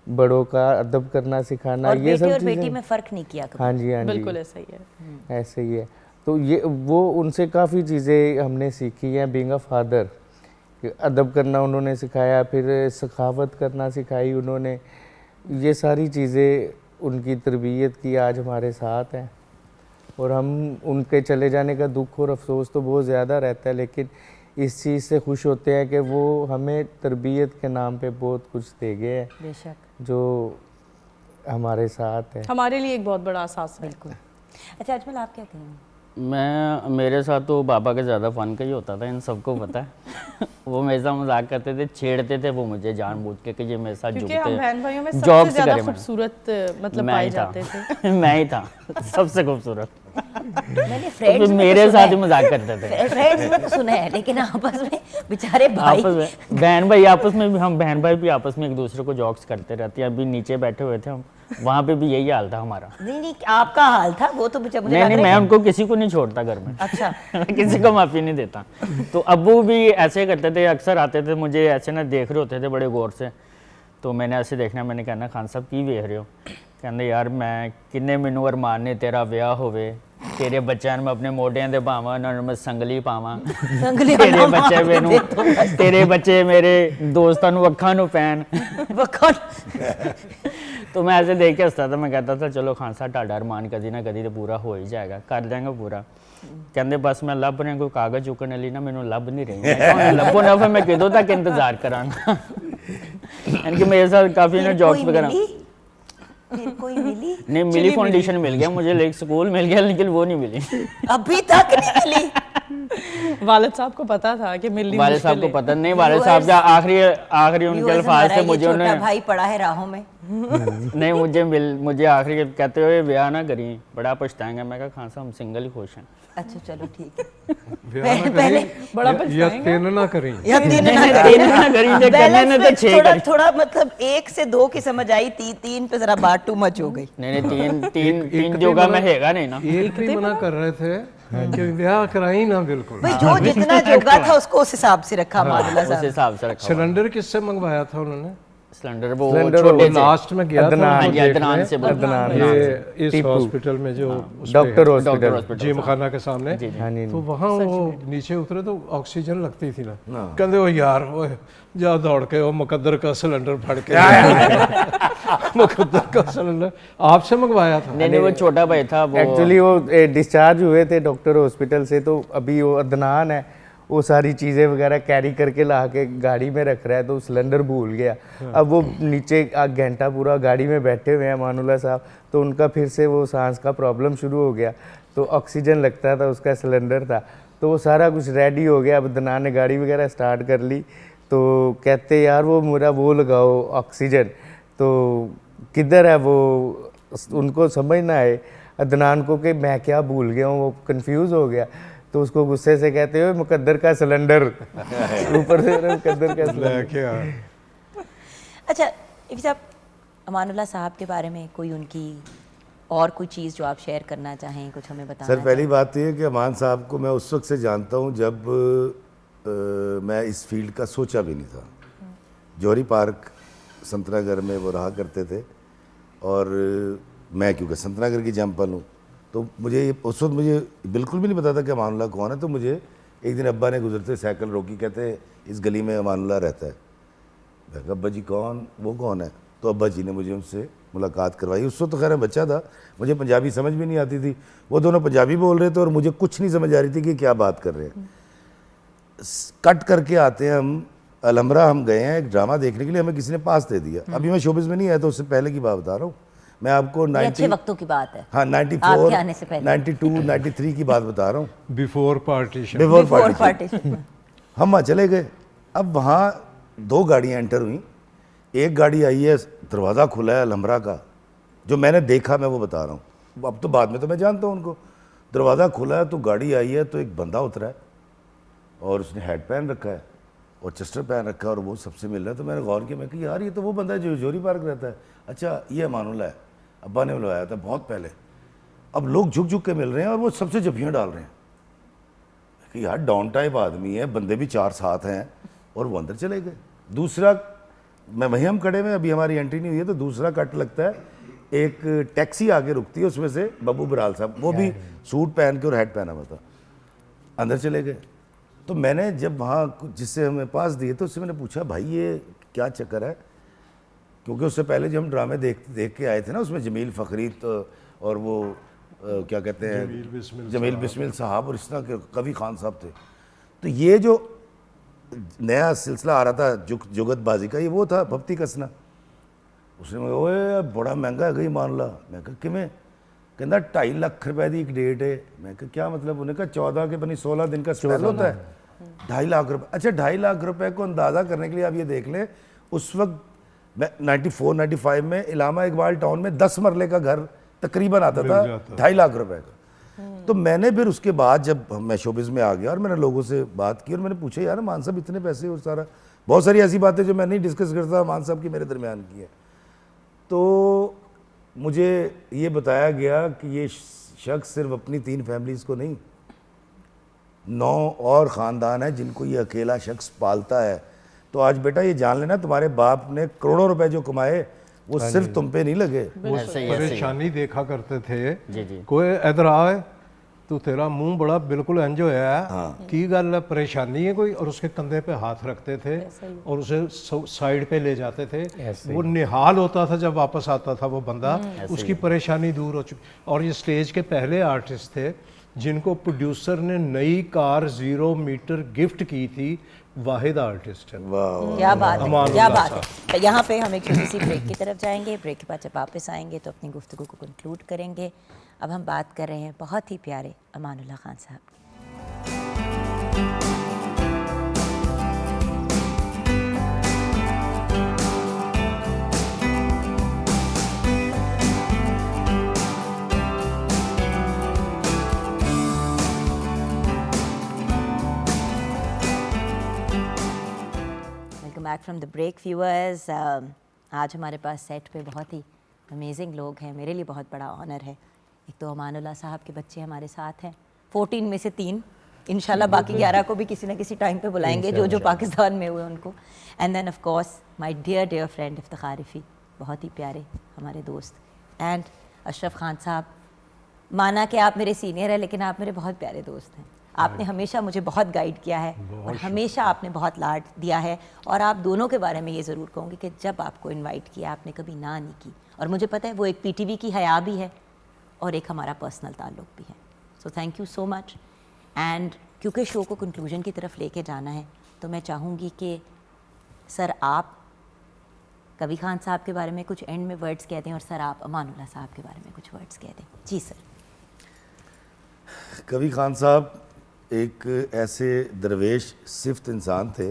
बड़ों का अदब करना सिखाना, ये सब और बेटी में फ़र्क नहीं किया कभी। हाँ जी हाँ जी, बिल्कुल ऐसा ही है, ऐसे ही है। तो ये वो उनसे काफ़ी चीज़ें हमने सीखी हैं बीइंग अ फादर। अदब करना उन्होंने सिखाया, फिर सखावत करना सिखाई उन्होंने, ये सारी चीज़ें उनकी तरबियत की आज हमारे साथ हैं। और हम उनके चले जाने का दुख और अफसोस तो बहुत ज़्यादा रहता है, लेकिन इस चीज़ से खुश होते हैं कि वो हमें तरबियत के नाम पे बहुत कुछ दे गए हैं, बेशक, जो हमारे साथ है, हमारे लिए एक बहुत बड़ा एहसास है। बिल्कुल। अच्छा अजमल आप क्या कहेंगे? मेरे साथ तो बाबा का ज़्यादा फ़न का ही होता था, इन सबको पता है। वो मेरे साथ मजाक करते थे, छेड़ते थे वो मुझे जानबूझ के कि ये मेरे साथ क्योंकि जुड़ते हम बहन भाइयों में सबसे जॉक्स ज़्यादा करे खूबसूरत मतलब पाए जाते थे। मैं ही था सबसे खूबसूरत। मैंने फ्रेंड्स तो मेरे साथ ही मजाक करते थे। फ्रेंड्स में तो सुना है, लेकिन आपस में बेचारे भाई, आपस में बहन भाई आपस में भी, हम बहन भाई भी आपस में एक दूसरे को जॉक्स करते रहते हैं। अभी नीचे बैठे हुए थे हम, वहाँ पे भी यही हाल था हमारा। नहीं आपका हाल था वो तो मुझे नहीं मैं उनको किसी को नहीं छोड़ता घर में। अच्छा किसी को माफ़ी नहीं देता। तो अब्बू भी ऐसे करते थे, अक्सर आते थे मुझे ऐसे ना देख रहे होते थे बड़े गौर से, तो मैंने ऐसे देखना, मैंने कहना खान साहब की देख रहे हो? कहते यार मैं किन्ने मैनू अरमान ने तेरा ब्याह होवे, तेरे बच्चों में अपने मोटियां दे पावा, उन्होंने मैं संगली पावा, तेरे बच्चे मैनू, तेरे बच्चे मेरे दोस्तों नू अखां नू पैन। तो मैं ऐसे देख के हंसता था, मैं कहता था चलो खान साहब टाडा अरमान कदी ना कदी तो पूरा हो ही जाएगा, कर देंगे पूरा। कहते बस मैं लभ रहा कोई कागज चुकने ली ना, मैनू लभ नहीं रही, लभो ना फिर मैं किदों तक इंतजार करांगा। यानी कि मेरे साथ काफ़ी ना जॉब्स वगैरह कोई मिली नहीं मिली, फाउंडेशन मिल गया मुझे, लेकिन स्कूल मिल गया लेकिन वो नहीं मिली अभी तक नहीं मिली। वालिद साहब को पता था कि मिलनी वालिद साहब को मुश्किल है। पता नहीं, वालिद साहब का आखिरी उनके Viewers, अल्फाज हमारा थे ये मुझे छोटा उन्होंने भाई पड़ा है राहों में। नहीं मुझे आखिरी कहते हुए ब्याह ना करी, बड़ा पछताएंगे। मैं कहा खान साहब हम सिंगल ही खुश हैं। अच्छा चलो ठीक है। ब्याह ना पहले करें बड़ा या तीन ना करें। या तीन ना करें। बैलेंस में थोड़ा मतलब 1 से 2 की समझ आई, 3 पे जरा बात टू मच हो गई। नहीं तीन जोगा में हैगा नहीं ना। एक भी मना कर रहे थे कि ब्याह कराई ना बिल्कुल। भाई जो जितना जोगा था उसको उस हिसाब से रखा मामला उस हिसाब से रखा। सिलेंडर किससे मंगवाया था उन्होंने? सिलेंडर वो सिलेंडर छोटे से लास्ट में गया था अदनान से ये इस हॉस्पिटल में जो डॉक्टर हॉस्पिटल जिम खाना के सामने, तो वहाँ वो नीचे उतरे तो ऑक्सीजन लगती थी ना, कहते वो यार वो जा दौड़ के वो मुकद्दर का सिलेंडर फड़ के मुकद्दर का सिलेंडर आपसे मंगवाया था? नहीं वो छोटा भाई था। वो एक्चुअली वो डिस्चार्ज हुए थे डॉक्टर हॉस्पिटल से, तो अभी वो अदनान है, वो सारी चीज़ें वगैरह कैरी करके ला के गाड़ी में रख रहा है, तो सिलेंडर भूल गया। अब वो नीचे घंटा पूरा गाड़ी में बैठे हुए हैं अमानुल्लाह साहब, तो उनका फिर से वो सांस का प्रॉब्लम शुरू हो गया, तो ऑक्सीजन लगता था, उसका सिलेंडर था, तो वो सारा कुछ रेडी हो गया। अब अदनान ने गाड़ी वगैरह स्टार्ट कर ली, तो कहते यार वो मेरा वो लगाओ ऑक्सीजन, तो किधर है वो, उनको समझ ना आए अदनान को कि मैं क्या भूल गया हूँ, वो कंफ्यूज हो गया, तो उसको गुस्से से कहते हुए मुकद्दर का सिलेंडर ऊपर से मुकद्दर का सिलेंडर। अच्छा इफ़ी साहब, अमानुल्लाह साहब के बारे में कोई उनकी और कोई चीज़ जो आप शेयर करना चाहें, कुछ हमें बताना? सर पहली बात तो ये कि अमान साहब को मैं उस वक्त से जानता हूँ जब मैं इस फील्ड का सोचा भी नहीं था। जौहरी पार्क संतनागर में वो रहा करते थे, और मैं क्योंकि संतनागर की जमपल हूँ, तो मुझे उस वक्त मुझे बिल्कुल भी नहीं पता था कि अमानुल्लाह कौन है। तो मुझे एक दिन अब्बा ने गुजरते साइकिल रोकी, कहते इस गली में अमानुल्लाह रहता है। मैं कहा अब्बा जी कौन, वो कौन है? तो अब्बा जी ने मुझे उनसे मुलाकात करवाई। उस वक्त तो खैर बच्चा था, मुझे पंजाबी समझ भी नहीं आती थी, वो दोनों पंजाबी बोल रहे थे और मुझे कुछ नहीं समझ आ रही थी कि क्या बात कर रहे हैं। कट करके आते हैं हम अलमरा, हम गए हैं एक ड्रामा देखने के लिए, हमें किसी ने पास दे दिया। अभी मैं शोबिस में नहीं आया, तो उससे पहले की बात बता रहा हूँ मैं आपको। 90 अच्छे वक्तों की बात है। हाँ 94, 92, 93 की बात बता रहा हूँ। Before partition. हम वहाँ चले गए। अब वहाँ 2 गाड़ियाँ एंटर हुई। एक गाड़ी आई है, दरवाज़ा खुला है अलमरा का, जो मैंने देखा मैं वो बता रहा हूँ, अब तो बाद में तो मैं जानता हूँ उनको। दरवाज़ा खुला है तो गाड़ी आई है, तो एक बंदा उतरा है और उसने हेड पहन रखा है और चस्टर पहन रखा है, और वो सबसे मिल रहा है। तो मैंने गौर किया, मैं कि यार ये तो वो बंदा है जो जौहरी पार्क रहता है। अच्छा ये अमानुल्लाह है, अब्बा ने बुलवाया था बहुत पहले। अब लोग झुक झुक के मिल रहे हैं और वो सबसे जफियाँ डाल रहे हैं कि यार डॉन टाइप आदमी है, बंदे भी 4 साथ हैं, और वो अंदर चले गए। दूसरा मैं वहीं हम खड़े में, अभी हमारी एंट्री नहीं हुई है, तो दूसरा कट लगता है, एक टैक्सी आगे रुकती है, उसमें से बब्बू बराल साहब, वो भी सूट पहन के और हैट पहना हुआ था, अंदर चले गए। तो मैंने जब वहाँ जिससे हमें पास दिए, तो उससे मैंने पूछा भाई ये क्या चक्कर है, क्योंकि उससे पहले जब हम ड्रामे देख के आए थे ना, उसमें जमील फ़खरी और वो क्या कहते हैं जमील बिस्मिल साहब और इस तरह के कवि खान साहब थे। तो ये जो नया सिलसिला आ रहा था जुगतबाजी का, ये वो था भक्ति कसना। उसने मैं ओए बड़ा महंगा है गई मान ला। मैं कहा किमें? कहना 2.5 लाख रुपए की एक डेट है। मैं कहा क्या मतलब? उन्हें कहा 14 के बनी 16 दिन का स्पेल होता है, 2.5 लाख रुपए। अच्छा 2.5 लाख रुपए को अंदाज़ा करने के लिए आप ये देख लें, उस वक्त मैं 94-95 में इलामा इकबाल टाउन में 10 मरले का घर तकरीबन आता था 2.5 लाख रुपए का। तो मैंने फिर उसके बाद जब मैं शोबिज़ में आ गया और मैंने लोगों से बात की और मैंने पूछा यार मान साहब इतने पैसे और सारा, बहुत सारी ऐसी बातें जो मैं नहीं डिस्कस करता मान साहब की मेरे दरमियान की है। तो मुझे ये बताया गया कि ये शख्स सिर्फ अपनी 3 फैमिलीज़ को नहीं, 9 और ख़ानदान है जिनको ये अकेला शख्स पालता है। तो आज बेटा ये जान लेना तुम्हारे बाप ने करोड़ों रुपए जो कमाए वो सिर्फ तुम पे नहीं लगे। परेशानी देखा करते थे जी। कोई इधर आए तो तेरा मुंह बड़ा बिल्कुल इंज होया है की गल है, परेशानी है कोई, और उसके कंधे पे हाथ रखते थे और उसे साइड पे ले जाते थे। वो निहाल होता था जब वापस आता था वो बंदा, उसकी परेशानी दूर हो चुकी। और ये स्टेज के पहले आर्टिस्ट थे जिनको प्रोड्यूसर ने नई कार 0 मीटर गिफ्ट की थी, वाहिद आर्टिस्ट है। क्या बात है, क्या बात है। यहाँ पे हम एक छोटी सी ब्रेक की तरफ जाएंगे। ब्रेक के बाद जब वापस आएंगे तो अपनी गुफ्तगू को कंक्लूड करेंगे। अब हम बात कर रहे हैं बहुत ही प्यारे अमानुल्लाह खान साहब की। Back from the break viewers. आज हमारे पास सेट पे बहुत ही अमेजिंग लोग हैं, मेरे लिए बहुत बड़ा ऑनर है। एक तो अमानुल्लाह साहब के बच्चे हमारे साथ हैं, 14 में से 3, इंशाल्लाह बाकी 11 को भी किसी ना किसी टाइम पे बुलाएंगे जो जो पाकिस्तान में हुए उनको। And then of course my dear friend Iftikhar Rifi, बहुत ही प्यारे हमारे दोस्त। एंड अशरफ खान साहब, माना कि आप मेरे सीनियर हैं लेकिन आप मेरे बहुत प्यारे दोस्त हैं। आपने हमेशा मुझे बहुत गाइड किया है और हमेशा आपने बहुत लाड दिया है। और आप दोनों के बारे में ये ज़रूर कहूँगी कि जब आपको इनवाइट किया आपने कभी ना नहीं की, और मुझे पता है वो एक पीटीवी की हया भी है और एक हमारा पर्सनल ताल्लुक भी है। So thank you so much. And क्योंकि शो को कंक्लूजन की तरफ लेके जाना है तो मैं चाहूँगी कि सर आप कवी खान साहब के बारे में कुछ एंड में वर्ड्स कह दें और सर आप अमानुल्लाह साहब के बारे में कुछ वर्ड्स कह दें। जी सर। कवी खान साहब एक ऐसे दरवेश सिफ्त इंसान थे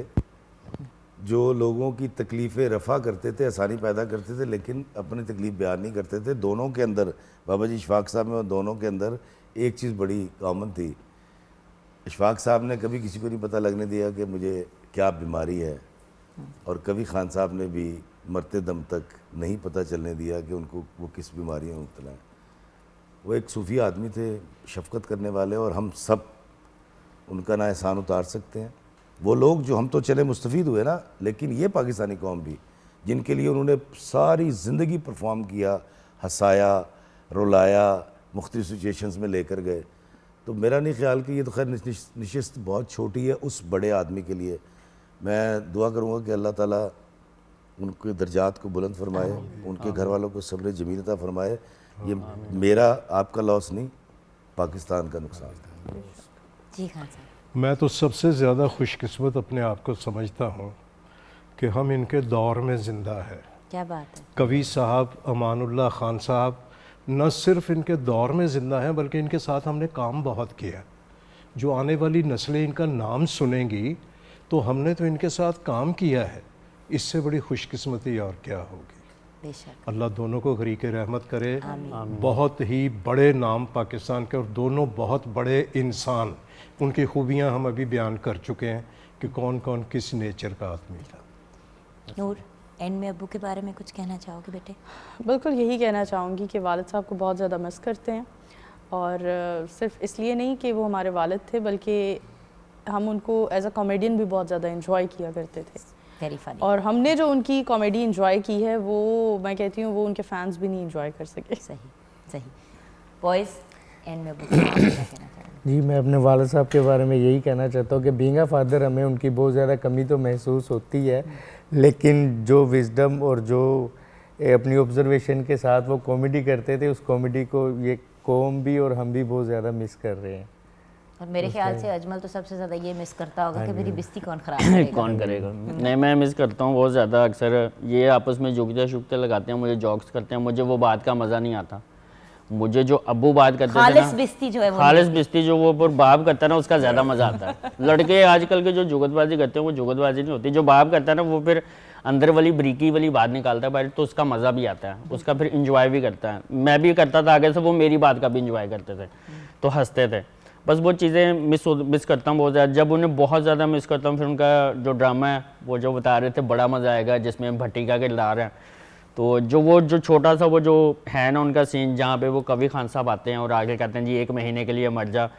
जो लोगों की तकलीफ़ें रफ़ा करते थे, आसानी पैदा करते थे, लेकिन अपनी तकलीफ़ बयान नहीं करते थे। दोनों के अंदर, बाबा जी इशफाक साहब में और दोनों के अंदर एक चीज़ बड़ी कॉमन थी। इशफाक साहब ने कभी किसी को नहीं पता लगने दिया कि मुझे क्या बीमारी है, और कभी खान साहब ने भी मरते दम तक नहीं पता चलने दिया कि उनको वो किस बीमारी में मुब्तला है। वो एक सूफ़ी आदमी थे, शफ़क़त करने वाले, और हम सब उनका ना एहसान उतार सकते हैं। वो लोग जो, हम तो चले मुस्तफ़ीद हुए ना, लेकिन ये पाकिस्तानी कौम भी जिनके लिए उन्होंने सारी ज़िंदगी परफॉर्म किया, हंसाया, रुलाया, मुख्तलिफ़ सिचुएशंस में लेकर गए। तो मेरा नहीं ख्याल कि ये तो खैर नशिस्त बहुत छोटी है उस बड़े आदमी के लिए। मैं दुआ करूँगा कि अल्लाह ताला उनके दर्जात को बुलंद फरमाए, उनके घर वालों को सब्र जमील अता फरमाए। ये मेरा आपका लॉस नहीं, पाकिस्तान का नुकसान है। जी खान साहब। मैं तो सबसे ज़्यादा खुशकिस्मत अपने आप को समझता हूँ कि हम इनके दौर में ज़िंदा है। क्या बात है। कवि साहब, अमानुल्लाह खान साहब न सिर्फ इनके दौर में ज़िंदा हैं बल्कि इनके साथ हमने काम बहुत किया। जो आने वाली नस्लें इनका नाम सुनेंगी तो हमने तो इनके साथ काम किया है, इससे बड़ी खुशकिस्मती और क्या होगी। बेशक। अल्लाह दोनों को गरीक रहमत करे। बहुत ही बड़े नाम पाकिस्तान के, और दोनों बहुत बड़े इंसान। उनकी खूबियाँ हम अभी बयान कर चुके हैं कि कौन कौन किस नेचर का आदमी था। नूर, एंड में अब्बू के बारे में कुछ कहना चाहोगे बेटे? बिल्कुल यही कहना चाहूँगी कि वालिद साहब को बहुत ज़्यादा मिस करते हैं, और सिर्फ इसलिए नहीं कि वो हमारे वालिद थे, बल्कि हम उनको एज अ कॉमेडियन भी बहुत ज़्यादा इंजॉय किया करते थे। Very funny. और हमने जो उनकी कॉमेडी इंजॉय की है वो मैं कहती हूँ वो उनके फैंस भी नहीं इंजॉय कर सके। सही सही। बॉयज़, एंड में अब्बू के बारे में क्या कहना चाहोगे? जी, मैं अपने वालिद साहब के बारे में यही कहना चाहता हूँ कि बीइंग अ फादर हमें उनकी बहुत ज़्यादा कमी तो महसूस होती है, लेकिन जो विजडम और जो अपनी ऑब्जर्वेशन के साथ वो कॉमेडी करते थे, उस कॉमेडी को ये कौम भी और हम भी बहुत ज़्यादा मिस कर रहे हैं। और मेरे ख्याल से अजमल तो सबसे ज़्यादा ये मिस करता होगा कि मेरी बिस्ती कौन खराब करेगा। कौन करेगा। नहीं, मैं मिस करता हूँ बहुत ज़्यादा। अक्सर ये आपस में जुगते शुगते लगाते हैं, मुझे जॉक्स करते हैं, मुझे वो बात का मज़ा नहीं आता। मुझे जो अब्बू बात करते थे ना, खालिस बिस्ती जो है वो, खालिस बिस्ती जो वो पर बाप करता है ना, उसका ज़्यादा मज़ा आता है। लड़के आजकल के जो जुगतबाजी करते हैं वो जुगतबाजी नहीं होती। जो बाप करता है ना वो फिर अंदर वाली बरीकी वाली बात निकालता है बाहर, तो उसका मज़ा भी आता है, उसका फिर इंजॉय भी करता है। मैं भी करता था आगे से, वो मेरी बात का भी इंजॉय करते थे, तो हंसते थे। बस वो चीज़ें मिस करता हूँ बहुत ज़्यादा। जब उन्हें बहुत ज़्यादा मिस करता हूँ, फिर उनका जो ड्रामा है वो जो बता रहे थे बड़ा मज़ा आएगा, जिसमें भट्टी का किरदार है, तो जो छोटा सा वो जो है ना उनका सीन, जहाँ पे वो कवी खान साहब आते हैं और आगे कहते हैं जी 1 महीने के लिए मर जा,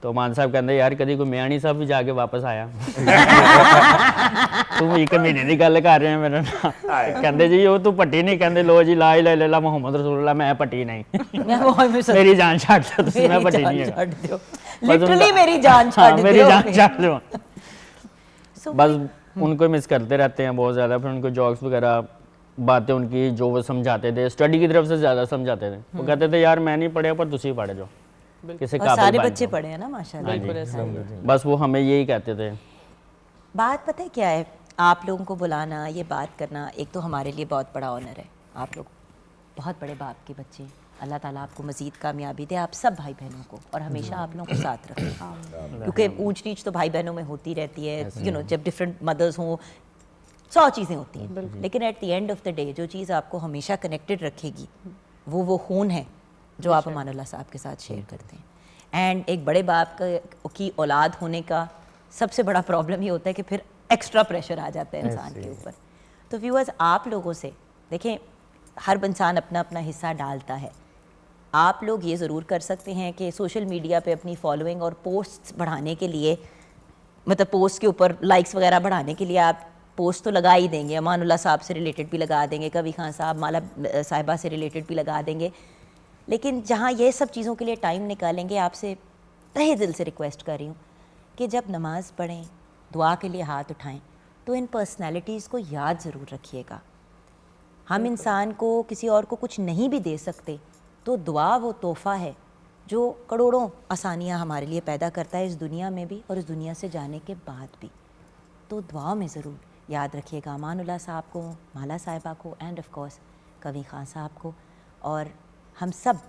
तो मान साहब कहते हैं यार कभी कोई मियानी साहब भी जाके वापस आया तुम 1 महीने की गल कर रहे हैं मेरे ना। कहते जी वो तू पट्टी नहीं, कहते लो जी ला इलाहा इल्लल्लाह मुहम्मद रसूलुल्लाह, मैं पट्टी नहीं मेरी जान छाड़ दो, मैं पट्टी नहीं है, लिटरली मेरी जान छाड़ दो, मेरी जान छाड़ दो। बस उनको मिस करते रहते हैं बहुत ज़्यादा। फिर उनको जॉक्स वगैरह बातें उनकी जो वो समझाते थे, स्टडी की तरफ से ज़्यादा समझाते थे। वो कहते थे यार मैं नहीं पढ़े पर तुसी पढ़े जो, किसी काबिल सारे बच्चे पढ़े हैं ना माशाल्लाह। बस वो हमें यही कहते थे। बात पता है क्या है, आप लोगों को बुलाना, ये बात करना, एक तो हमारे लिए बहुत बड़ा ऑनर है। आप लोग बहुत बड़े बाप के बच्चे, अल्लाह ताला आपको मज़ीद कामयाबी दे, आप सब भाई बहनों को, और हमेशा आप लोगों को साथ रखें, क्योंकि ऊंच नीच तो भाई बहनों में होती रहती है। यू नो, जब डिफरेंट मदर्स हों 100 चीज़ें होती हैं, लेकिन at the end of the day जो चीज़ आपको हमेशा कनेक्टेड रखेगी वो खून है जो आप अमानुल्लाह साहब के साथ शेयर करते हैं। एंड एक बड़े बाप की औलाद होने का सबसे बड़ा प्रॉब्लम ये होता है कि फिर एक्स्ट्रा प्रेशर आ जाता है इंसान के ऊपर। तो व्यूअर्स, आप लोगों से देखें, हर इंसान अपना अपना हिस्सा डालता है। आप लोग ये ज़रूर कर सकते हैं कि सोशल मीडिया पे अपनी फॉलोइंग और पोस्ट्स बढ़ाने के लिए, मतलब पोस्ट के ऊपर लाइक्स वगैरह बढ़ाने के लिए आप पोस्ट तो लगा ही देंगे, अमानुल्लाह साहब से रिलेटेड भी लगा देंगे, कभी खान साहब, माला साहिबा से रिलेटेड भी लगा देंगे। लेकिन जहाँ ये सब चीज़ों के लिए टाइम निकालेंगे, आपसे तहे दिल से रिक्वेस्ट कर रही हूँ कि जब नमाज़ पढ़ें, दुआ के लिए हाथ उठाएं, तो इन पर्सनैलिटीज़ को याद ज़रूर रखिएगा। हम इंसान को, किसी और को कुछ नहीं भी दे सकते, तो दुआ वो तोहफ़ा है जो करोड़ों आसानियाँ हमारे लिए पैदा करता है, इस दुनिया में भी और इस दुनिया से जाने के बाद भी। तो दुआ में ज़रूर याद रखिएगा अमानुल्लाह साहब को, माला साहिबा को, एंड ऑफ कोर्स कवी खान साहब को। और हम सब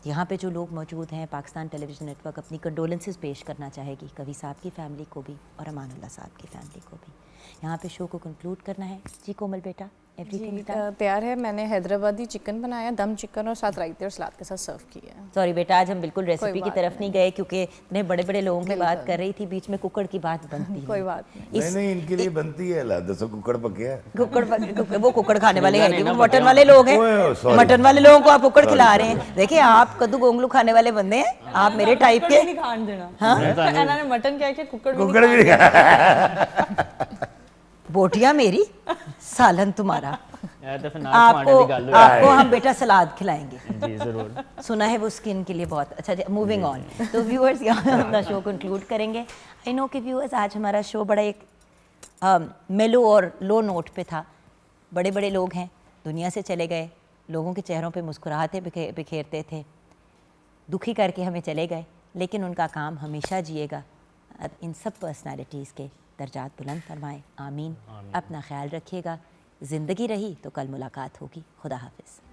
यहाँ पे जो लोग मौजूद हैं, पाकिस्तान टेलीविज़न नेटवर्क अपनी कंडोलेंसेस पेश करना चाहेगी कवी साहब की फ़ैमिली को भी और अमानुल्लाह साहब की फ़ैमिली को भी। यहाँ पे शो को कंक्लूड करना है। जी कोमल बेटा, एवरीथिंग तैयार है। मैंने हैदराबादी चिकन बनाया, दम चिकन, और साथ रायते और सलाद के साथ सर्व किया है। सॉरी बेटा, आज हम बिल्कुल रेसिपी की तरफ नहीं गए क्योंकि इतने बड़े बड़े लोगों की बात कर रही थी, बीच में कुकड़ की बात बनती है। कोई बात नहीं। नहीं, इनके लिए बनती है, ला दसो कुकड़ पके है। वो कुकड़ खाने वाले हैं, वो मटन वाले लोग हैं। मटन वाले लोगों को आप कुकड़ खिला रहे हैं। देखिए, आप कद्दू गोंगलू खाने वाले बंदे हैं, आप मेरे टाइप के। हाँ, मटन क्या कुकड़ बोटियां मेरी, सालन तुम्हारा। आपको हम बेटा सलाद खिलाएंगे जी ज़रूर। सुना है वो स्किन के लिए बहुत अच्छा। मूविंग ऑन, तो व्यूअर्स यहाँ अपना शो कंक्लूड करेंगे। आई नो कि व्यूअर्स, आज हमारा शो बड़ा एक मेलो और लो नोट पे था। बड़े बड़े लोग हैं, दुनिया से चले गए, लोगों के चेहरों पे मुस्कुराहटे बिखेरते थे, दुखी करके हमें चले गए, लेकिन उनका काम हमेशा जिएगा। इन सब पर्सनालिटीज़ के दर्जात बुलंद फरमाए, आमीन। अपना ख्याल रखिएगा। ज़िंदगी रही तो कल मुलाकात होगी। खुदा हाफिज़।